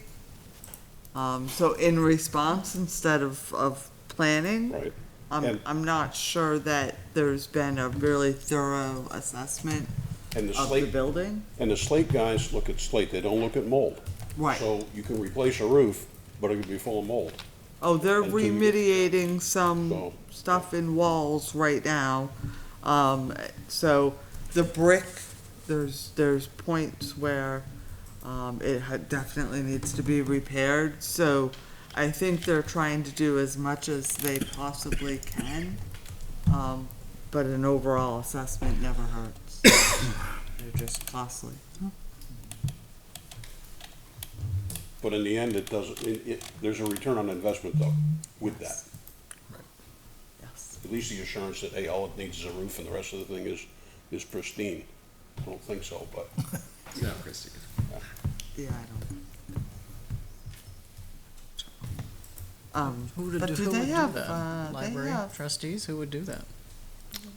So in response instead of planning. Right. I'm, I'm not sure that there's been a really thorough assessment And the of the slate, building. and the slate guys look at slate, they don't look at mold. Right. So you can replace a roof, but it could be full of mold. Oh, they're Until you- remediating some So- stuff in walls right now. So the brick, there's points where, it definitely needs to be repaired. So, I think they're trying to do as much as they possibly can, but an overall assessment never hurts. They're just costly. But in the end, it doesn't, there's a return on investment though, with that. Yes. At least the assurance that, hey, all it needs is a roof and the rest of the thing is pristine. I don't think so, but. No, Christie. Yeah, I don't. Who would But do, do who they would do have, that? they Library have- trustees, who would do that?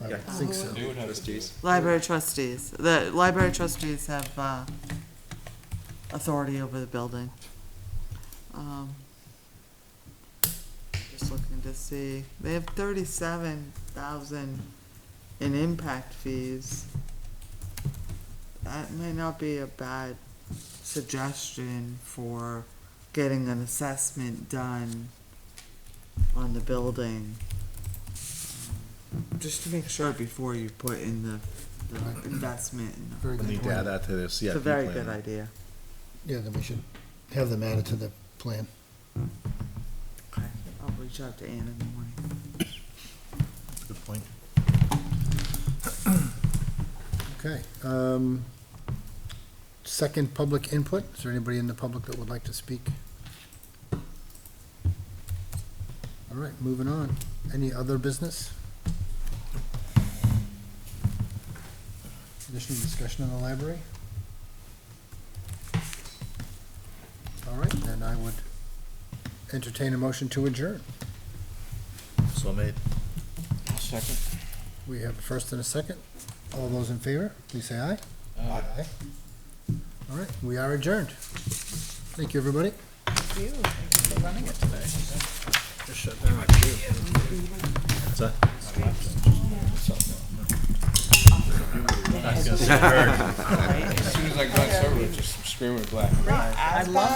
I think so. They would have to do it. Library trustees. The library trustees have, authority over the building. Just looking to see, they have 37,000 in impact fees. That may not be a bad suggestion for getting an assessment done on the building. Just to make sure before you put in the investment. in the- Very We good need to point. add that to the CIP It's a very plan. good idea. Yeah, then we should have them added to the plan. Okay, I'll reach out to Ann in the morning. That's a good point. Okay, second public input. Is there anybody in the public that would like to speak? All right, moving on. Any other business? Additional discussion on the library? All right, then I would entertain a motion to adjourn. So made. Second. We have a first and a second. All those in favor, please say aye. Aye. All right, we are adjourned. Thank you, everybody. Thank you. Thank you for running it today. Just shut down. What's that? As soon as I got started, just screaming black. I love